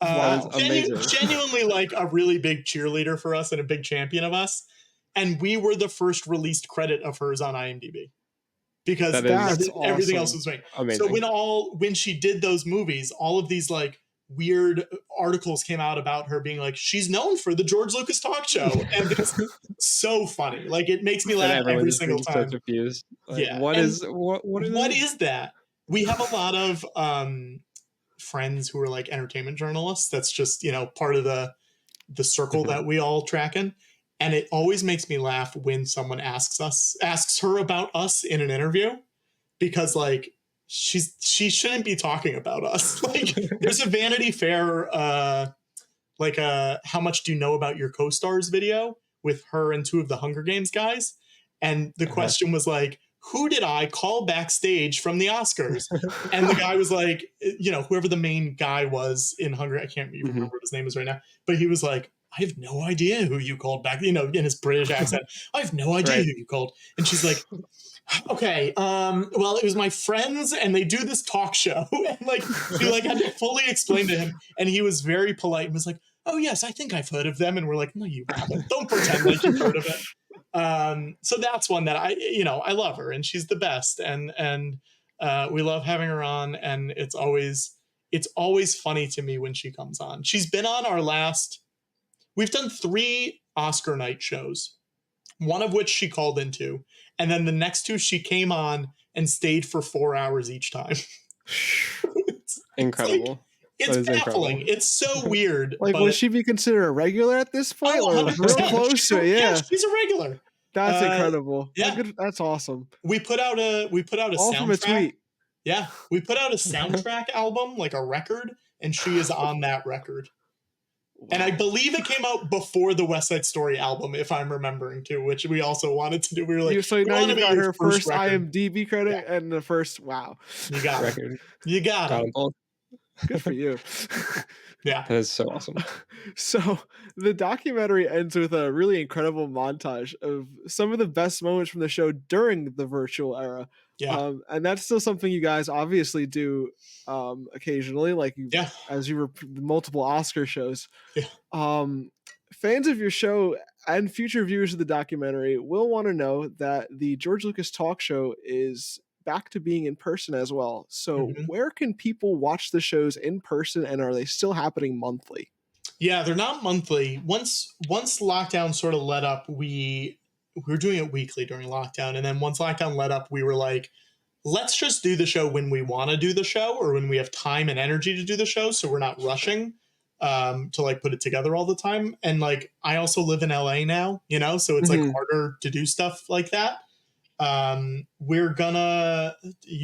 Genuinely like a really big cheerleader for us and a big champion of us. And we were the first released credit of hers on IMDb because everything else was made. Amazing. So when she did those movies, all of these like weird articles came out about her being like, she's known for the George Lucas Talk Show. And it's so funny. Like it makes me laugh every single time. So confused. Like, yeah. What is that? We have a lot of friends who are like entertainment journalists. That's just, you know, part of the circle that we all track in. And it always makes me laugh when someone asks her about us in an interview, because like she shouldn't be talking about us. Like there's a Vanity Fair how much do you know about your co-stars video with her and 2 of the Hunger Games guys, and the question was like, who did I call backstage from the Oscars? And the guy was like, you know, whoever the main guy was in Hunger, I can't even remember what his name is right now, but he was like, I have no idea who you called back, you know, in his British accent. I have no idea who you called. And she's like, okay, well, it was my friends and they do this talk show. And like, she like had to fully explain to him. And he was very polite and was like, oh yes, I think I've heard of them. And we're like, no, you haven't. Don't pretend like you've heard of it. So that's one that I love her and she's the best. And we love having her on. And it's always funny to me when she comes on. She's been on we've done 3 Oscar night shows, one of which she called into. And then the next 2, she came on and stayed for 4 hours each time. Incredible. It's baffling. Incredible. It's so weird. Like, will she be considered a regular at this point? Or real close to it? Yeah, she's a regular. That's incredible. Yeah, that's awesome. We put out a all soundtrack. From a tweet. Yeah, we put out a soundtrack album, like a record, and she is on that record. Wow. And I believe it came out before the West Side Story album, if I'm remembering too, which we also wanted to do. We were like, so now you got her first IMDb credit and the first wow. You got record. You got it. Good for you. Yeah. That is so awesome. So the documentary ends with a really incredible montage of some of the best moments from the show during the virtual era. Yeah. And that's still something you guys obviously do occasionally, like as you were multiple Oscar shows. Yeah. Fans of your show and future viewers of the documentary will want to know that the George Lucas Talk Show is back to being in person as well. So where can people watch the shows in person, and are they still happening monthly? Yeah, they're not monthly. Once lockdown sort of let up, we were doing it weekly during lockdown. And then once lockdown let up, we were like, let's just do the show when we want to do the show or when we have time and energy to do the show. So we're not rushing to like put it together all the time. And like, I also live in LA now, you know, so it's like harder to do stuff like that. You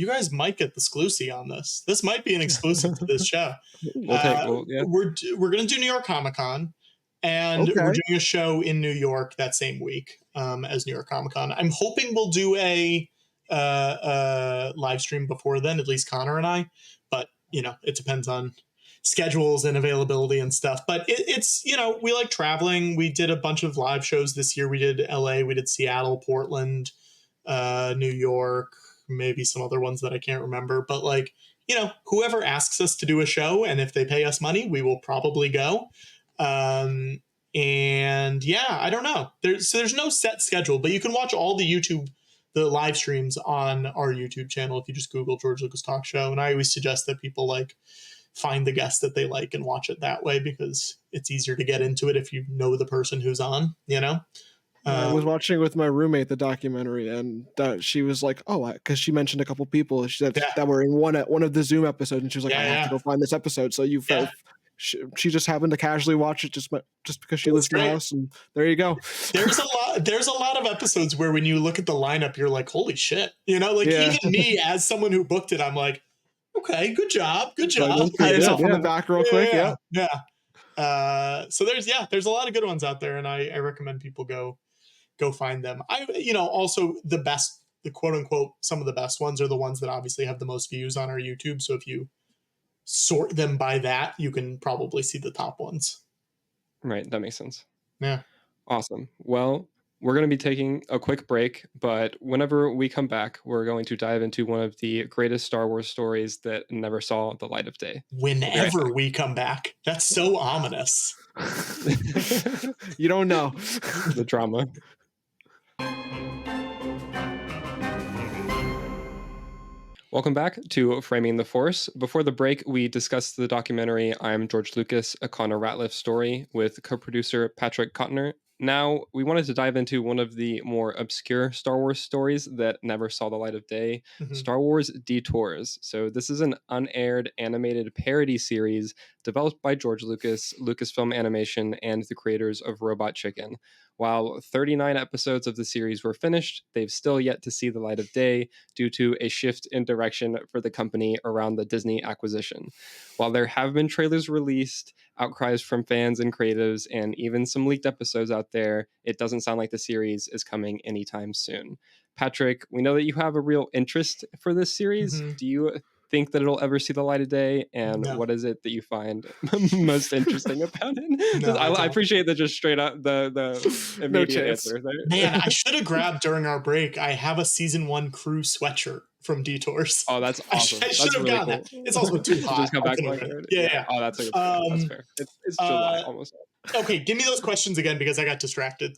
guys might get the exclusive on this. This might be an exclusive to this show. We're going to do New York Comic-Con, and we're doing a show in New York that same week as New York Comic-Con. I'm hoping we'll do a live stream before then, at least Connor and I, but you know, it depends on schedules and availability and stuff. But it's, you know, we like traveling. We did a bunch of live shows this year. We did LA, we did Seattle, Portland, New York, maybe some other ones that I can't remember, but like, you know, whoever asks us to do a show, and if they pay us money, we will probably go. And yeah, I don't know. There's no set schedule, but you can watch all the live streams on our YouTube channel if you just Google George Lucas Talk Show. And I always suggest that people like find the guest that they like and watch it that way, because it's easier to get into it if you know the person who's on, you know? I was watching with my roommate the documentary, and she was like, "Oh," because she mentioned a couple people that were in one of the Zoom episodes, and she was like, "I have to go find this episode." So she just happened to casually watch it just because she lives in the house, and there you go. There's a lot of episodes where when you look at the lineup, you're like, "Holy shit!" You know, like even me as someone who booked it, I'm like, "Okay, good job." Pat yourself on the back real quick. So there's a lot of good ones out there, and I recommend people go find them. Also the quote unquote, some of the best ones are the ones that obviously have the most views on our YouTube. So if you sort them by that, you can probably see the top ones. Right. That makes sense. Yeah. Awesome. Well, we're going to be taking a quick break, but whenever we come back, we're going to dive into one of the greatest Star Wars stories that never saw the light of day. Whenever we come back. That's so ominous. You don't know. The drama. Welcome back to Framing the Force. Before the break, we discussed the documentary I'm George Lucas, A Connor Ratliff Story with co-producer Patrick Cotnoir. Now, we wanted to dive into one of the more obscure Star Wars stories that never saw the light of day, Star Wars Detours. So this is an unaired animated parody series developed by George Lucas, Lucasfilm Animation, and the creators of Robot Chicken. While 39 episodes of the series were finished, they've still yet to see the light of day due to a shift in direction for the company around the Disney acquisition. While there have been trailers released, outcries from fans and creatives, and even some leaked episodes out there, it doesn't sound like the series is coming anytime soon. Patrick, we know that you have a real interest for this series. Do you think that it'll ever see the light of day, and what is it that you find most interesting about it? I appreciate that just straight up the immediate answer there. Man, I should have grabbed during our break. I have a season 1 crew sweatshirt from Detours. Oh, that's awesome. I should have really gotten that. It's also too hot. Just come back yeah. Oh, that's fair. It's July almost. Okay, give me those questions again because I got distracted.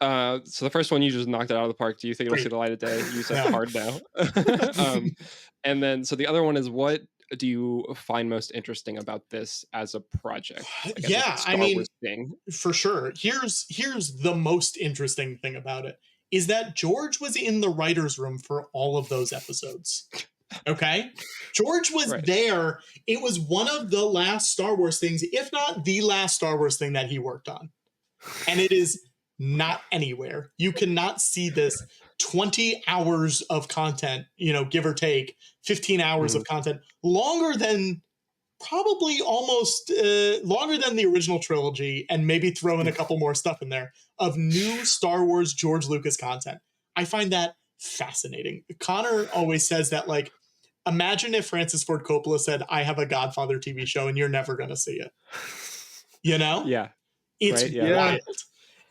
So the first one, you just knocked it out of the park. Do you think it'll see the light of day? You said hard now. And then, so the other one is, what do you find most interesting about this as a project? For sure. Here's the most interesting thing about it is that George was in the writer's room for all of those episodes. Okay? George was there. It was one of the last Star Wars things, if not the last Star Wars thing that he worked on. And it is not anywhere. You cannot see this 20 hours of content, give or take 15 hours of content, longer than probably almost longer than the original trilogy, and maybe throw in a couple more stuff in there of new Star Wars George Lucas content. I find that fascinating. Connor always says that, like, imagine if Francis Ford Coppola said, I have a Godfather TV show and you're never going to see it. Yeah. It's wild.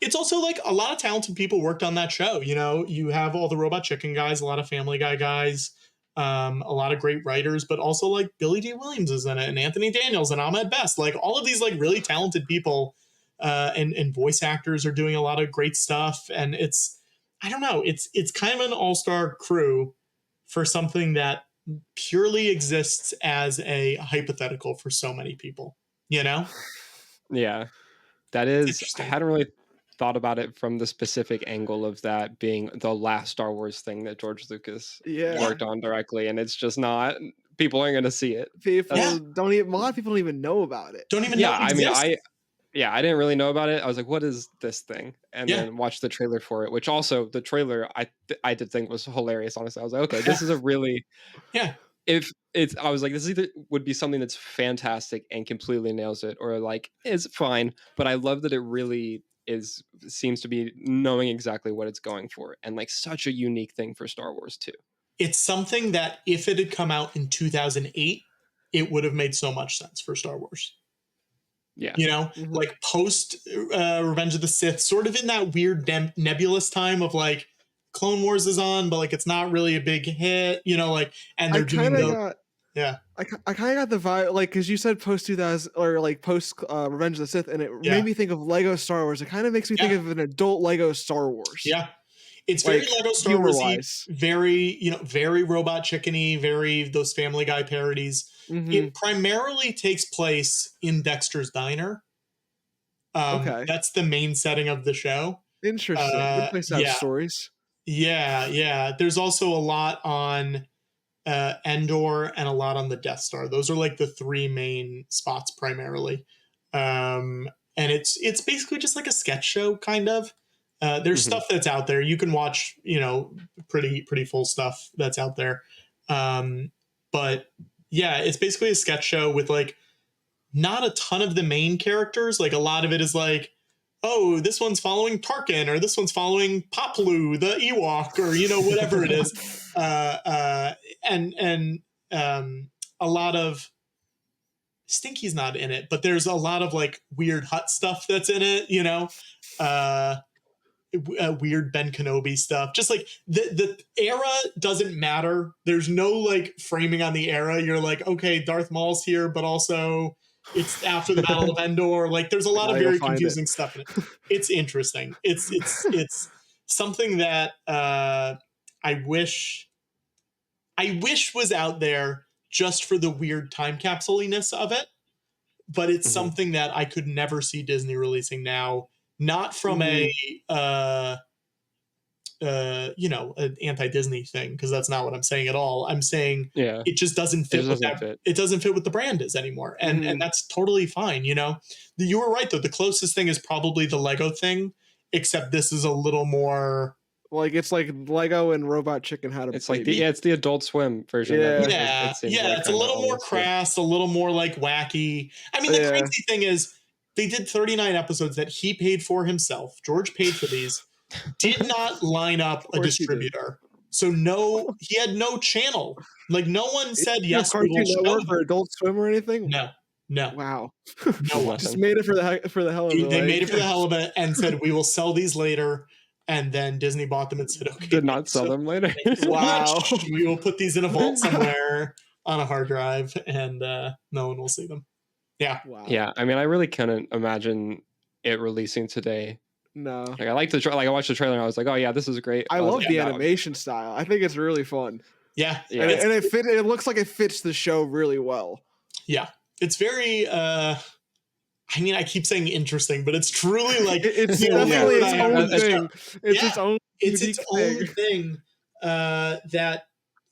It's also like a lot of talented people worked on that show. You have all the Robot Chicken guys, a lot of Family Guy guys, a lot of great writers, but also like Billy D. Williams is in it, and Anthony Daniels and Ahmed Best. Like all of these like really talented people and voice actors are doing a lot of great stuff. And it's kind of an all-star crew for something that purely exists as a hypothetical for so many people, Yeah, that is, I hadn't really thought about it from the specific angle of that being the last Star Wars thing that George Lucas worked on directly, and it's just not, people aren't going to see it. A lot of people don't even know about it. Don't even know it exists. I didn't really know about it. I was like, what is this thing? And then watched the trailer for it, which also the trailer I did think was hilarious, honestly. I was like, okay, this is a really I was like, this either would be something that's fantastic and completely nails it, or like is fine, but I love that it really seems to be knowing exactly what it's going for, and like such a unique thing for Star Wars too. It's something that if it had come out in 2008, it would have made so much sense for Star Wars. Like post Revenge of the Sith, sort of in that weird nebulous time of like Clone Wars is on, but like it's not really a big hit, and they're doing I kind of got the vibe, like, because you said post 2000 or like post Revenge of the Sith, and it made me think of Lego Star Wars. It kind of makes me think of an adult Lego Star Wars. Yeah, it's very Lego Star Wars, very Robot Chicken-y, very those Family Guy parodies. It primarily takes place in Dexter's Diner. That's the main setting of the show. Interesting. Good place to have Yeah, stories. yeah. There's also a lot on Endor and a lot on the Death Star. Those are like the three main spots primarily. And it's basically just like a sketch show, kind of. There's stuff that's out there. You can watch, pretty full stuff that's out there. But yeah, it's basically a sketch show with like not a ton of the main characters. Like a lot of it is like, oh, this one's following Tarkin, or this one's following Poplu, the Ewok, or whatever it is. And a lot of Stinky's not in it, but there's a lot of like weird Hut stuff that's in it. Uh, Weird Ben Kenobi stuff. Just like the era doesn't matter. There's no like framing on the era. You're like, okay, Darth Maul's here, but also it's after the Battle of Endor. Like there's a lot of very confusing stuff in it. It's interesting. It's something that I wish was out there just for the weird time capsule-iness of it. But it's something that I could never see Disney releasing now. Not from an anti-Disney thing, because that's not what I'm saying at all. I'm saying it just doesn't fit it doesn't fit what the brand is anymore. And that's totally fine, You were right though. The closest thing is probably the Lego thing, except this is a little more like it's like Lego and Robot Chicken had a It's baby. like it's the Adult Swim version. Yeah, it's a little more crass, a little more like wacky. I mean, the crazy thing is they did 39 episodes that he paid for himself. George paid for these. Did not line up a distributor. So he had no channel. Like no one said yes. Cartoon Network or Adult Swim or anything. No. Wow. No one just made it for the hell of it. They made it for the hell of it and said we will sell these later. And then Disney bought them and said, okay. Did not sell them later. Wow. We will put these in a vault somewhere on a hard drive and no one will see them. Yeah. Wow. Yeah. I mean, I really couldn't imagine it releasing today. No. Like I like I watched the trailer and I was like, oh yeah, this is great. I love the animation style. I think it's really fun. Yeah. And it looks like it fits the show really well. Yeah. It's very I mean, I keep saying interesting, but it's truly like it's definitely its own thing. It's its own thing that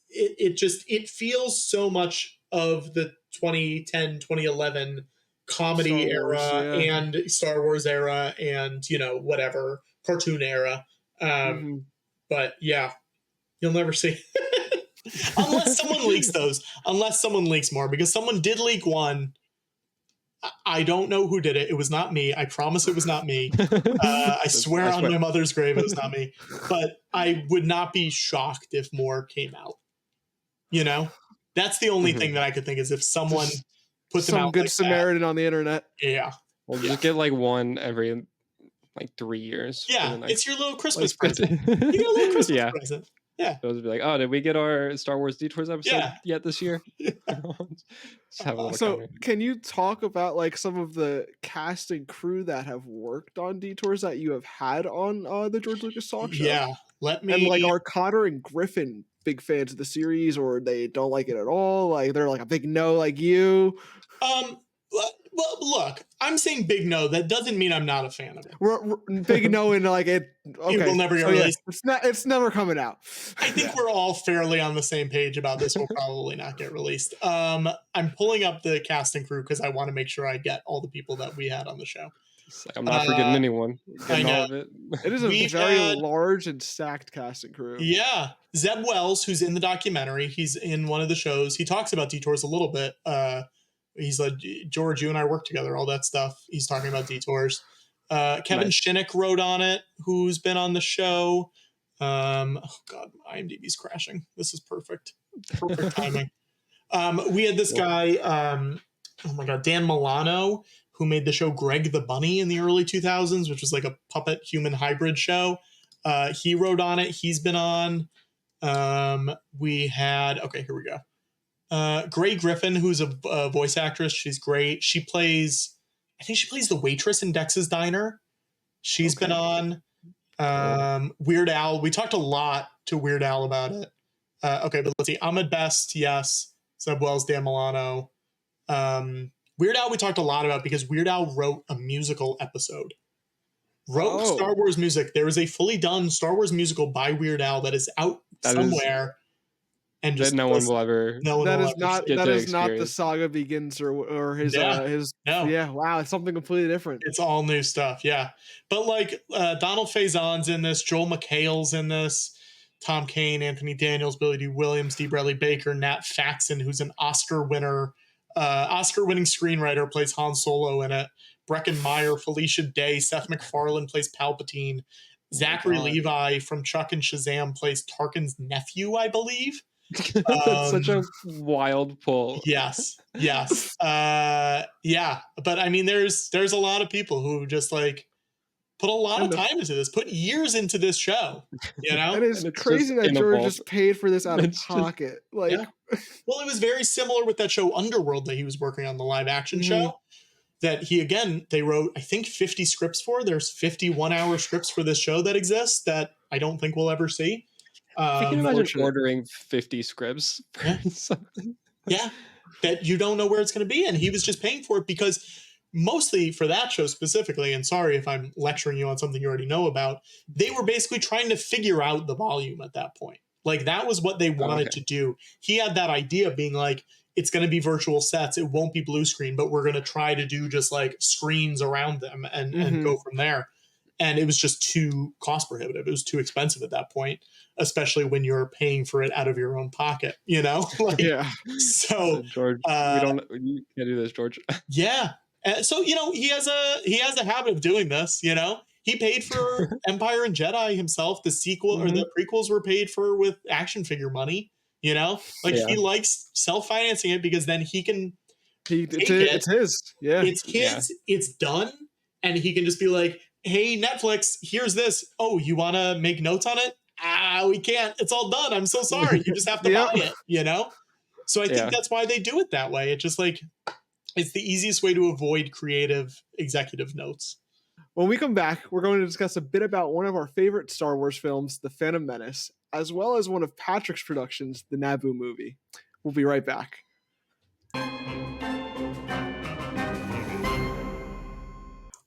it feels so much of the 2010, 2011 comedy era and Star Wars era and whatever cartoon era. But yeah, you'll never see unless someone leaks those. Unless someone leaks more, because someone did leak one. I don't know who did it. It was not me. I promise it was not me. I swear on my mother's grave it was not me. But I would not be shocked if more came out. That's the only thing that I could think is if someone put them out. Some good like Samaritan on the internet. Yeah. We'll just get like one every like 3 years. Yeah, it's your little Christmas present. You get a little Christmas present. Yeah. Those would be like, oh, did we get our Star Wars Detours episode yet this year? So can you talk about like some of the cast and crew that have worked on Detours that you have had on the George Lucas Talk Show? Yeah. And like, are Connor and Griffin big fans of the series, or they don't like it at all? Like they're like a big no, like you? Well, look, I'm saying big no. That doesn't mean I'm not a fan of it. Big no, and like it. Okay, it will never get released. It's never coming out. I think we're all fairly on the same page about this. Will probably not get released. I'm pulling up the cast and crew because I want to make sure I get all the people that we had on the show. I'm not forgetting anyone. I know. All of it. It is a very large and stacked cast and crew. Yeah, Zeb Wells, who's in the documentary, he's in one of the shows. He talks about Detours a little bit. He's like, George, you and I work together, all that stuff. He's talking about Detours. Kevin Shinnick wrote on it, who's been on the show. Oh God, IMDb's crashing. This is perfect. Perfect timing. We had this guy, oh my God, Dan Milano, who made the show Greg the Bunny in the early 2000s, which was like a puppet human hybrid show. He wrote on it. He's been on. We had, okay, here we go. Gray Griffin, who's a voice actress. She's great. I think she plays the waitress in Dex's Diner. She's been on. Weird Al. We talked a lot to Weird Al about it. Okay, but let's see. Ahmed Best, yes. Zeb Wells, Dan Milano. Weird Al we talked a lot about because Weird Al wrote a musical episode. wrote Star Oh, Wars music. There is a fully done Star Wars musical by Weird Al that is out That is somewhere, and that just no one will ever no one that will is ever not see. get that to is not the experience. Saga Begins or No, his no. yeah, wow, it's something completely different. It's all new stuff, yeah. But like Donald Faison's in this, Joel McHale's in this, Tom Kane, Anthony Daniels, Billy D. Williams, D. Bradley Baker, Nat Faxon, who's an Oscar winner, Oscar-winning screenwriter, plays Han Solo in it. Breckin Meyer, Felicia Day, Seth MacFarlane plays Palpatine. Oh my Zachary god. Levi from Chuck and Shazam plays Tarkin's nephew, I believe. That's such Um, a wild pull. yes, yes, yeah. But I mean, there's a lot of people who just like put a lot of And the time into this, put years into this show, you and know? it's And it's just crazy that in a George vault. just paid for this out of It's just pocket. Yeah. Like, Well, it was very similar with that show Underworld that he was working on, the live action mhm. show. That he, again, they wrote, I think, 50 scripts for. There's 51-hour scripts for this show that exists that I don't think we'll ever see. I can imagine Unfortunate. ordering 50 scripts Yeah. for something. Yeah. That you don't know where it's going to be. And he was just paying for it because mostly for that show specifically, and sorry if I'm lecturing you on something you already know about, they were basically trying to figure out the volume at that point. Like that was what they Oh, wanted okay. to do. He had that idea of being like, it's going to be virtual sets. It won't be blue screen, but we're going to try to do just like screens around them and Mhm. go from there. And it was just too cost prohibitive. It was too expensive at that point, especially when you're paying for it out of your own pocket, you know? Like, Yeah. so, George, uh, you can't do this, George. yeah. So he has a habit of doing this. He paid for Empire and Jedi himself. The sequel or Mhm. the prequels were paid for with action figure money. Like Yeah. he likes self financing it because then he can take it. It's his. Yeah. It's Yeah. his. It's done, and he can just be like, "Hey, Netflix, here's this. Oh, you want to make notes on it? Ah, we can't. It's all done. I'm so sorry. You just have to buy Yep. it. So I think Yeah. that's why they do it that way. It just like it's the easiest way to avoid creative executive notes. When we come back, we're going to discuss a bit about one of our favorite Star Wars films, The Phantom Menace, as well as one of Patrick's productions, the Naboo movie. We'll be right back.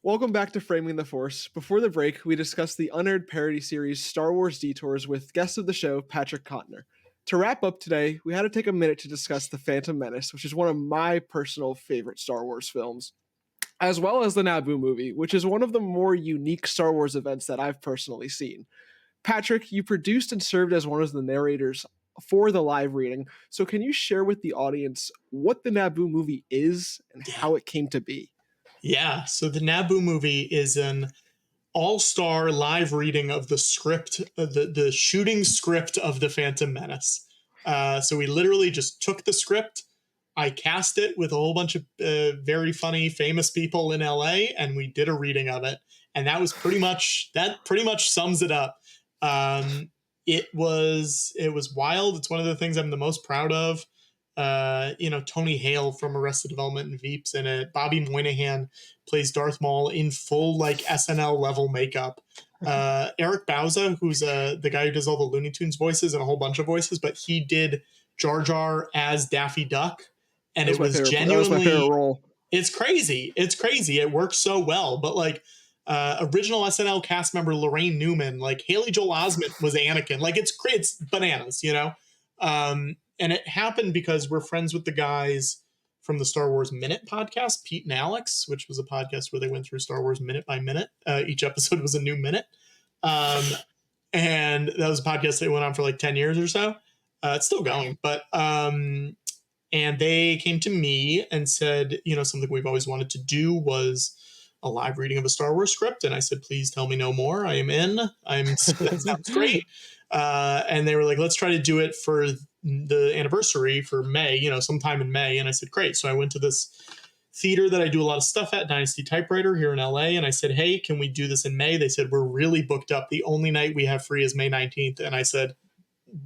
Welcome back to Framing the Force. Before the break, we discussed the unaired parody series Star Wars Detours with guest of the show, Patrick Cotnoir. To wrap up today, we had to take a minute to discuss The Phantom Menace, which is one of my personal favorite Star Wars films, as well as the Naboo movie, which is one of the more unique Star Wars events that I've personally seen. Patrick, you produced and served as one of the narrators for the live reading, so can you share with the audience what the Naboo movie is and Yeah. how it came to be? Yeah. So the Naboo movie is an all-star live reading of the script, the shooting script of The Phantom Menace. So we literally just took the script. I cast it with a whole bunch of very funny, famous people in LA, and we did a reading of it. And that pretty much sums it up. It was wild. It's one of the things I'm the most proud of. Tony Hale from Arrested Development and Veeps in it. Bobby Moynihan plays Darth Maul in full like SNL level makeup. Eric Bauza, who's the guy who does all the Looney Tunes voices and a whole bunch of voices, but he did Jar Jar as Daffy Duck, and it was That was my genuinely. favorite role. It's crazy. It's crazy. It works so well, but like. Original SNL cast member Lorraine Newman, like Haley Joel Osment was Anakin. Like it's bananas, and it happened because we're friends with the guys from the Star Wars Minute podcast, Pete and Alex, which was a podcast where they went through Star Wars minute by minute. Each episode was a new minute. And that was a podcast that went on for like 10 years or so. It's still going, but and they came to me and said, something we've always wanted to do was a live reading of a Star Wars script. And I said, please tell me no more. I am in. That sounds great. And they were like, let's try to do it for the anniversary for May, sometime in May. And I said, great. So I went to this theater that I do a lot of stuff at, Dynasty Typewriter here in LA. And I said, hey, can we do this in May? They said, we're really booked up. The only night we have free is May 19th. And I said,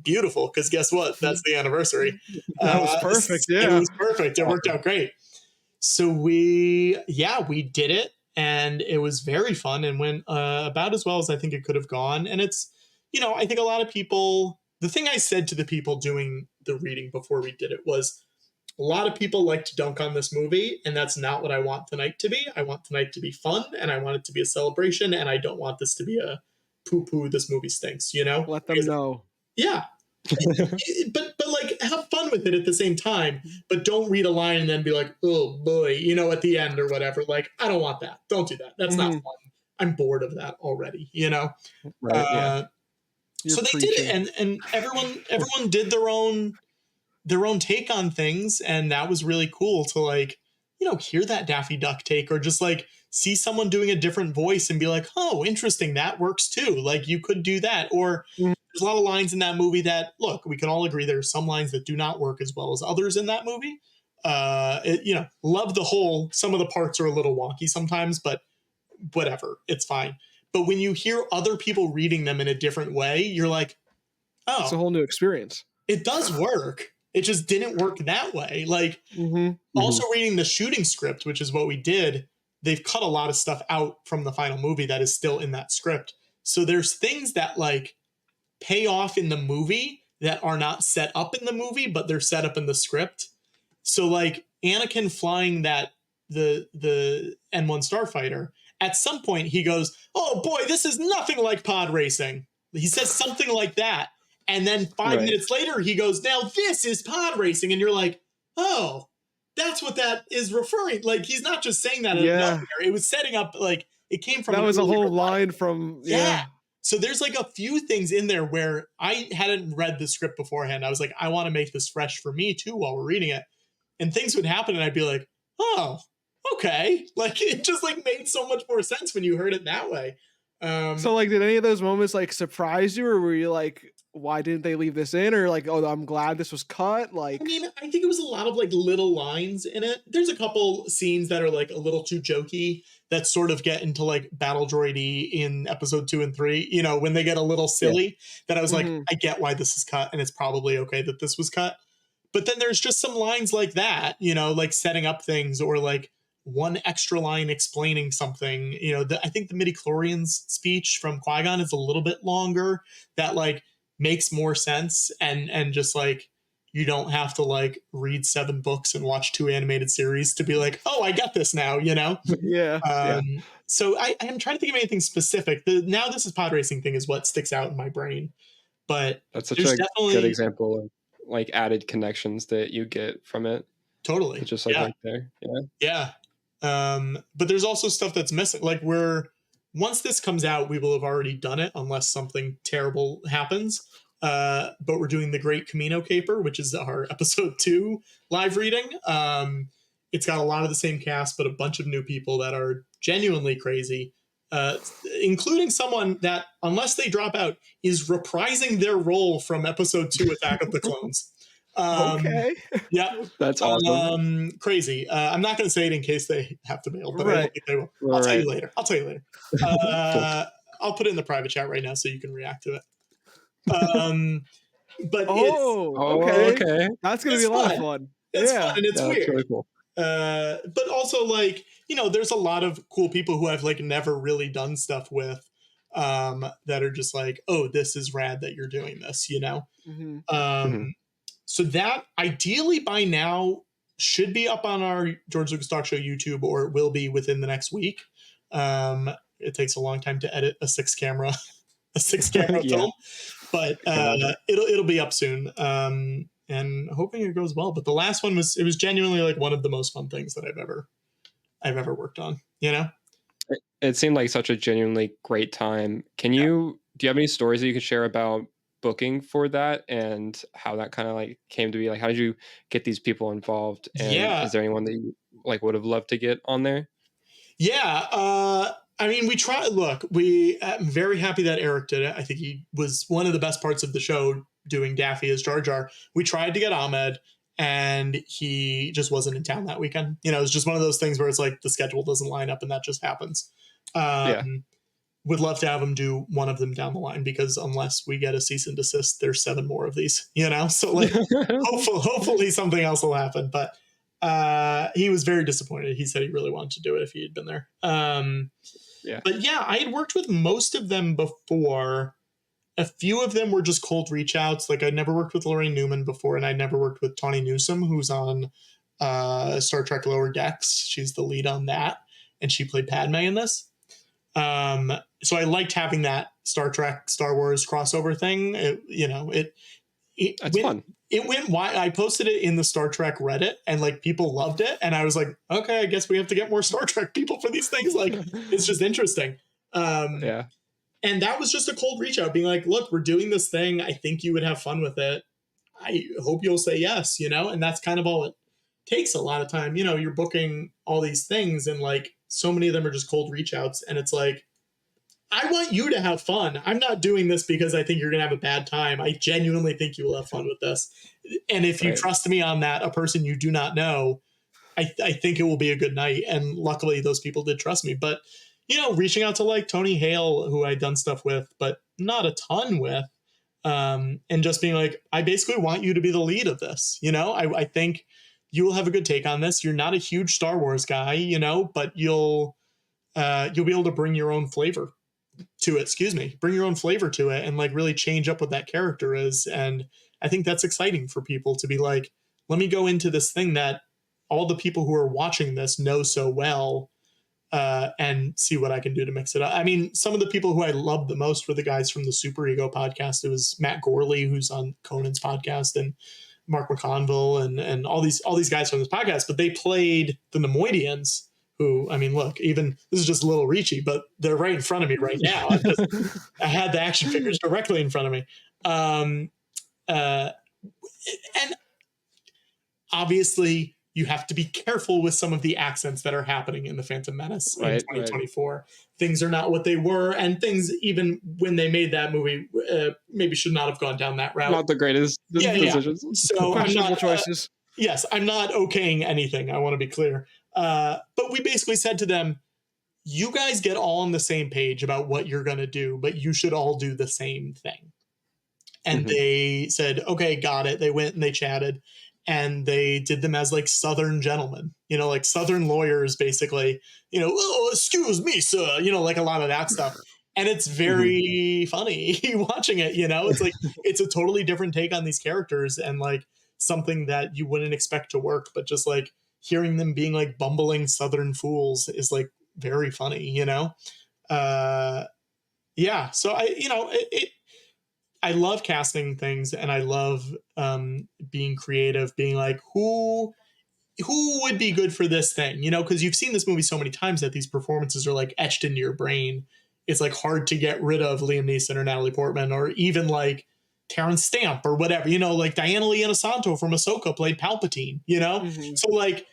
beautiful. Because guess what? That's the anniversary. That was perfect. It Yeah. was perfect. It worked out great. So we did it. And it was very fun and went about as well as I think it could have gone. And it's, I think a lot of people, the thing I said to the people doing the reading before we did it was, a lot of people like to dunk on this movie, and that's not what I want tonight to be. I want tonight to be fun, and I want it to be a celebration, and I don't want this to be a poo-poo, this movie stinks, you know? Let them know. Yeah. But like, have fun with it at the same time, but don't read a line and then be like, oh boy, you know, at the end or whatever. Like, I don't want that. Don't do that. That's not fun. I'm bored of that already, you know? Right. Yeah. So they did it, and everyone did their own take on things, and that was really cool to, like, you know, hear that Daffy Duck take, or just like see someone doing a different voice and be like, oh, interesting, that works too. Like, you could do that. Or there's a lot of lines in that movie that, look, we can all agree there's some lines that do not work as well as others in that movie. You know, love the whole, some of the parts are a little wonky sometimes, but whatever, it's fine. But when you hear other people reading them in a different way, you're like, oh, it's a whole new experience. It does work. It just didn't work that way. Like, also reading the shooting script, which is what we did, they've cut a lot of stuff out from the final movie that is still in that script. So there's things that, like, pay off in the movie that are not set up in the movie, but they're set up in the script. So, like, Anakin flying the N1 Starfighter, at some point he goes, oh boy, this is nothing like pod racing. He says something like that. And then 5 minutes later, he goes, now this is pod racing. And you're like, oh, that's what that is referring. Like, he's not just saying that out of nowhere. It was setting up, like, it came from. That was a whole line from, So there's like a few things in there where I hadn't read the script beforehand. I was like, I want to make this fresh for me too while we're reading it. And things would happen and I'd be like, oh, okay. Like, it just, like, made so much more sense when you heard it that way. So, like, did any of those moments, like, surprise you, or were you like, why didn't they leave this in? Or like, oh, I'm glad this was cut? Like, I mean, I think it was a lot of, like, little lines in it. There's a couple scenes that are, like, a little too jokey that sort of get into, like, battle droidy in episode 2 and 3, you know, when they get a little silly, that I was like, I get why this is cut, and it's probably okay that this was cut. But then there's just some lines like that, you know, like setting up things, or like one extra line explaining something. You know, I think the midichlorians speech from Qui-Gon is a little bit longer. That, like, makes more sense, and just, like, you don't have to, like, read 7 books and watch 2 animated series to be like, oh, I get this now, you know? So I am trying to think of anything specific. The now this is pod racing thing is what sticks out in my brain. But that's such a good example of, like, added connections that you get from it. Totally. It's just, like, right there. Yeah. But there's also stuff that's missing. Like, once this comes out, we will have already done it unless something terrible happens. But we're doing The Great Camino Caper, which is our episode 2 live reading. It's got a lot of the same cast, but a bunch of new people that are genuinely crazy, including someone that, unless they drop out, is reprising their role from episode 2 Attack of the Clones. Okay. Yeah. That's awesome. Crazy. I'm not going to say it in case they have to bail, but I don't think they will. I'll tell you later. I'll put it in the private chat right now so you can react to it. But okay. That's going to be a lot of fun. It's fun, and it's weird. That's really cool. But also, like, you know, there's a lot of cool people who I've, like, never really done stuff with, that are just like, oh, this is rad that you're doing this, you know? So that ideally by now should be up on our George Lucas Talk Show YouTube, or it will be within the next week. It takes a long time to edit a 6 camera film, but it'll be up soon. And hoping it goes well. But the last one was genuinely, like, one of the most fun things that I've ever worked on, you know? It seemed like such a genuinely great time. Do you have any stories that you could share about booking for that and how that kind of, like, came to be? Like, how did you get these people involved? And is there anyone that you, like, would have loved to get on there? I mean, I'm very happy that Eric did it. I think he was one of the best parts of the show, doing Daffy as Jar Jar. We tried to get Ahmed, and he just wasn't in town that weekend. You know, it's just one of those things where it's like the schedule doesn't line up, and that just happens. Would love to have him do one of them down the line, because unless we get a cease and desist, there's 7 more of these, you know? So, like, hopefully something else will happen. But he was very disappointed. He said he really wanted to do it if he had been there. But yeah, I had worked with most of them before. A few of them were just cold reach outs. Like, I'd never worked with Lorraine Newman before, and I'd never worked with Tawny Newsome, who's on Star Trek Lower Decks. She's the lead on that, and she played Padme in this. So I liked having that Star Trek, Star Wars crossover thing. That's fun. It went wide. I posted it in the Star Trek Reddit, and like people loved it. And I was like, okay, I guess we have to get more Star Trek people for these things. Like, it's just interesting. Yeah. And that was just a cold reach out, being like, look, we're doing this thing. I think you would have fun with it. I hope you'll say yes, and that's kind of all it takes a lot of time. You're booking all these things, and like so many of them are just cold reach outs. And it's like, I want you to have fun. I'm not doing this because I think you're going to have a bad time. I genuinely think you will have fun with this. And if you trust me on that, a person you do not know, I think it will be a good night. And luckily those people did trust me. But, reaching out to like Tony Hale, who I'd done stuff with, but not a ton with, and just being like, I basically want you to be the lead of this. I think you will have a good take on this. You're not a huge Star Wars guy, but you'll be able to bring your own flavor to it. Bring your own flavor to it and like really change up what that character is. And I think that's exciting for people to be like, let me go into this thing that all the people who are watching this know so well, and see what I can do to mix it up. I mean, some of the people who I loved the most were the guys from the Super Ego podcast. It was Matt Gorley, who's on Conan's podcast, and Mark McConville, and all these guys from this podcast, but they played the Nemoidians, who, I mean, look, even this is just a little reachy, but they're right in front of me right now. I had the action figures directly in front of me. And obviously you have to be careful with some of the accents that are happening in the Phantom Menace in 2024. Right. Things are not what they were, and things, even when they made that movie, maybe should not have gone down that route. Not the greatest decisions. Yeah. So questionable choices. Yes, I'm not okaying anything. I want to be clear. But we basically said to them, you guys get all on the same page about what you're going to do, but you should all do the same thing. And they said, okay, got it. They went and they chatted, and they did them as like Southern gentlemen, like Southern lawyers, basically, oh, excuse me, sir, like a lot of that stuff. And it's very funny watching it, it's like, it's a totally different take on these characters, and like something that you wouldn't expect to work, but just like hearing them being like bumbling Southern fools is like very funny, yeah. So I love casting things, and I love being creative, being like, who would be good for this thing, because you've seen this movie so many times that these performances are like etched into your brain. It's like hard to get rid of Liam Neeson or Natalie Portman, or even like Terrence Stamp or whatever, like Diana Lee Inosanto from Ahsoka played Palpatine, So like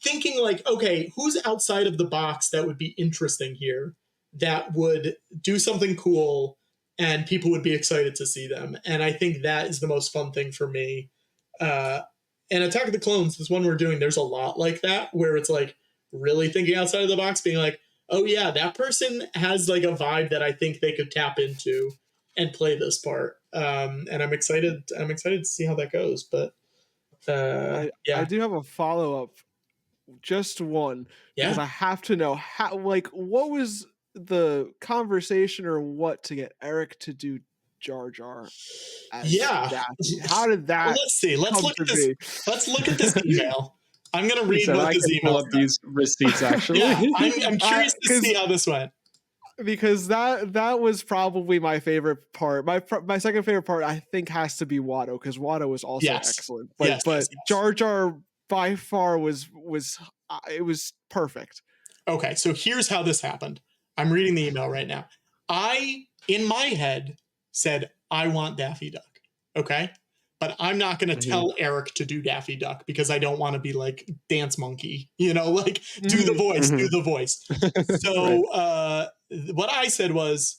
thinking like, okay, who's outside of the box that would be interesting here, that would do something cool and people would be excited to see them. And I think that is the most fun thing for me. And Attack of the Clones, this one we're doing, there's a lot like that, where it's like really thinking outside of the box, being like, oh yeah, that person has like a vibe that I think they could tap into and play this part. And I'm excited to see how that goes. But I do have a follow-up, just one, because I have to know how, like, what was the conversation or what to get Eric to do Jar Jar as Daffy? How did that? Well, let's see. Let's look at this email. I'm gonna read what this email. Pull up these receipts actually. Yeah, I'm curious to see how this went. Because that was probably my favorite part. My second favorite part, I think, has to be Watto, because Watto was also excellent. But Jar Jar by far was it was perfect. Okay, so here's how this happened. I'm reading the email right now. I, in my head, said, I want Daffy Duck. Okay? But I'm not going to tell Eric to do Daffy Duck, because I don't want to be like Dance Monkey, like do the voice, do the voice. So what I said was,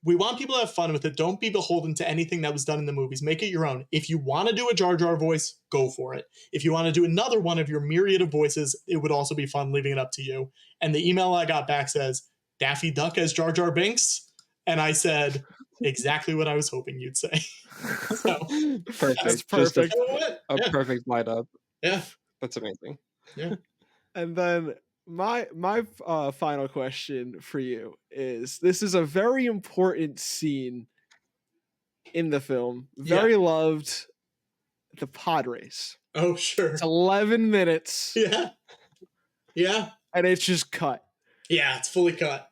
we want people to have fun with it. Don't be beholden to anything that was done in the movies. Make it your own. If you want to do a Jar Jar voice, go for it. If you want to do another one of your myriad of voices, it would also be fun, leaving it up to you. And the email I got back says, Daffy Duck as Jar Jar Binks. And I said, exactly what I was hoping you'd say. So, perfect. That's perfect. A perfect lineup. Yeah. That's amazing. Yeah. And then my final question for you is, this is a very important scene in the film. Yeah. Very loved the pod race. Oh, It's sure. 11 minutes Yeah. Yeah. and it's just cut. Yeah, it's fully cut.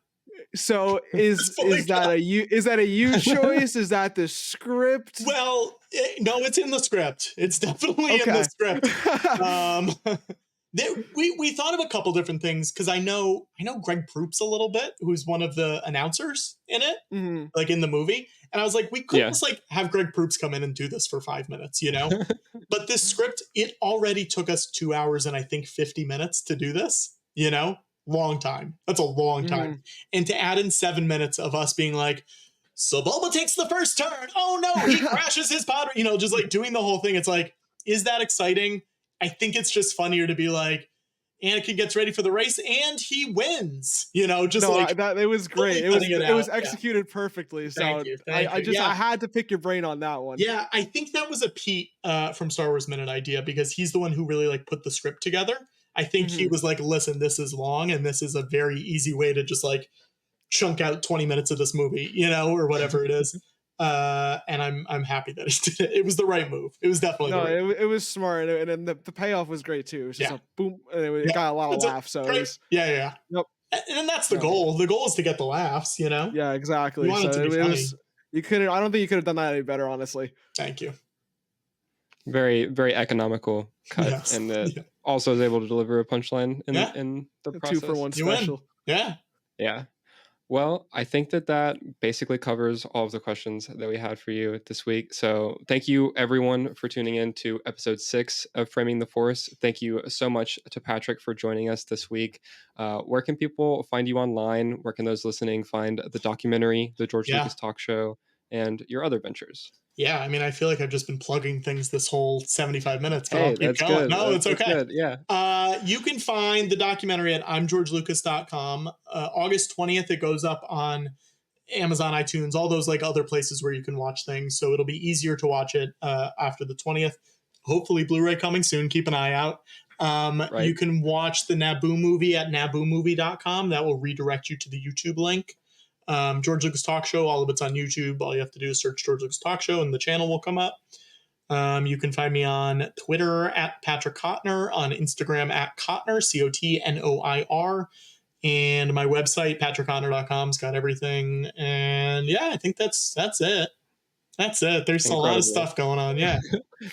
So It's fully cut. is that a you choice? Is that the script? Well, no, it's in the script. It's definitely in the script. We thought of a couple different things because I know Greg Proops a little bit, who's one of the announcers in it, Mm-hmm. like in the movie. And I was like, we could just like have Greg Proops come in and do this for 5 minutes, you know? But this script, it already took us 2 hours and I think 50 minutes to do this, you know? Long time. That's a long time. Mm-hmm. And to add in 7 minutes of us being like, so Bulba takes the first turn. Oh no, he crashes his pod. You know, just like doing the whole thing. It's like, is that exciting? I think it's just funnier to be like, Anakin gets ready for the race and he wins. You know, just no, like it was great. It was executed perfectly. So Thank you. I had to pick your brain on that one. Yeah, I think that was a Pete from Star Wars Minute idea because he's the one who really like put the script together. I think he was like, listen, this is long and this is a very easy way to just like chunk out 20 minutes of this movie, you know, or whatever it is. And I'm happy that he did it. It was the right move. It was definitely it was smart, and the payoff was great too. It was just a boom, and it got a lot of laughs. So it was, Yep. And that's the goal. The goal is to get the laughs, you know. Yeah, exactly. You want it to be funny. You couldn't. I don't think you could have done that any better, honestly. Thank you. Very, very economical cut, and also is able to deliver a punchline in the process. 2-for-1 special. Yeah. Well, I think that basically covers all of the questions that we had for you this week. So thank you, everyone, for tuning in to episode 6 of Framing the Force. Thank you so much to Patrick for joining us this week. Where can people find you online? Where can those listening find the documentary, the George Lucas Talk Show, and your other ventures? Yeah, I mean, I feel like I've just been plugging things this whole 75 minutes, but I'll keep going. Good. No, it's okay. Good. Yeah. You can find the documentary at imgeorgelucas.com. August 20th, it goes up on Amazon, iTunes, all those like other places where you can watch things. So it'll be easier to watch it after the 20th. Hopefully Blu-ray coming soon. Keep an eye out. You can watch the Naboo movie at naboomovie.com. That will redirect you to the YouTube link. George Lucas Talk Show, all of it's on YouTube. All you have to do is search George Lucas Talk Show and the channel will come up. You can find me on Twitter at Patrick Cotnoir, on Instagram at Cotnoir, Cotnoir, and my website, patrickcotnoir.com, has got everything. And yeah, I think that's it. That's it. There's a lot of stuff going on. Yeah.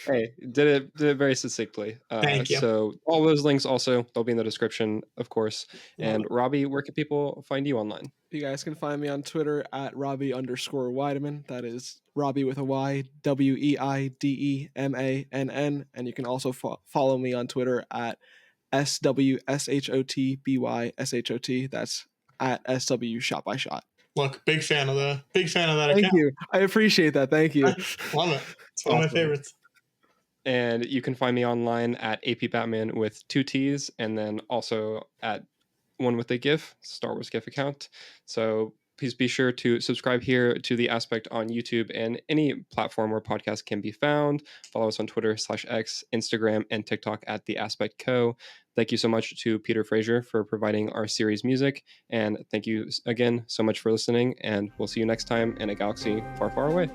Hey, did it very succinctly. Thank you. So all those links also, they'll be in the description, of course. And Robby, where can people find you online? You guys can find me on Twitter at Robby_Weidemann. That is Robby with a Y, WEIDEMANN. And you can also follow me on Twitter at SWSHOTBYSHOT. That's at SW Shot by Shot. Look, big fan of that account. Thank you. I appreciate that. Thank you. Love it. It's one of my favorites. And you can find me online at AP Batman with 2 T's, and then also at one with a GIF, Star Wars GIF account. So please be sure to subscribe here to The Aspect on YouTube and any platform where podcasts can be found. Follow us on Twitter/X, Instagram, and TikTok at The Aspect Co. Thank you so much to Peter Fraser for providing our series music. And thank you again so much for listening. And we'll see you next time in a galaxy far, far away.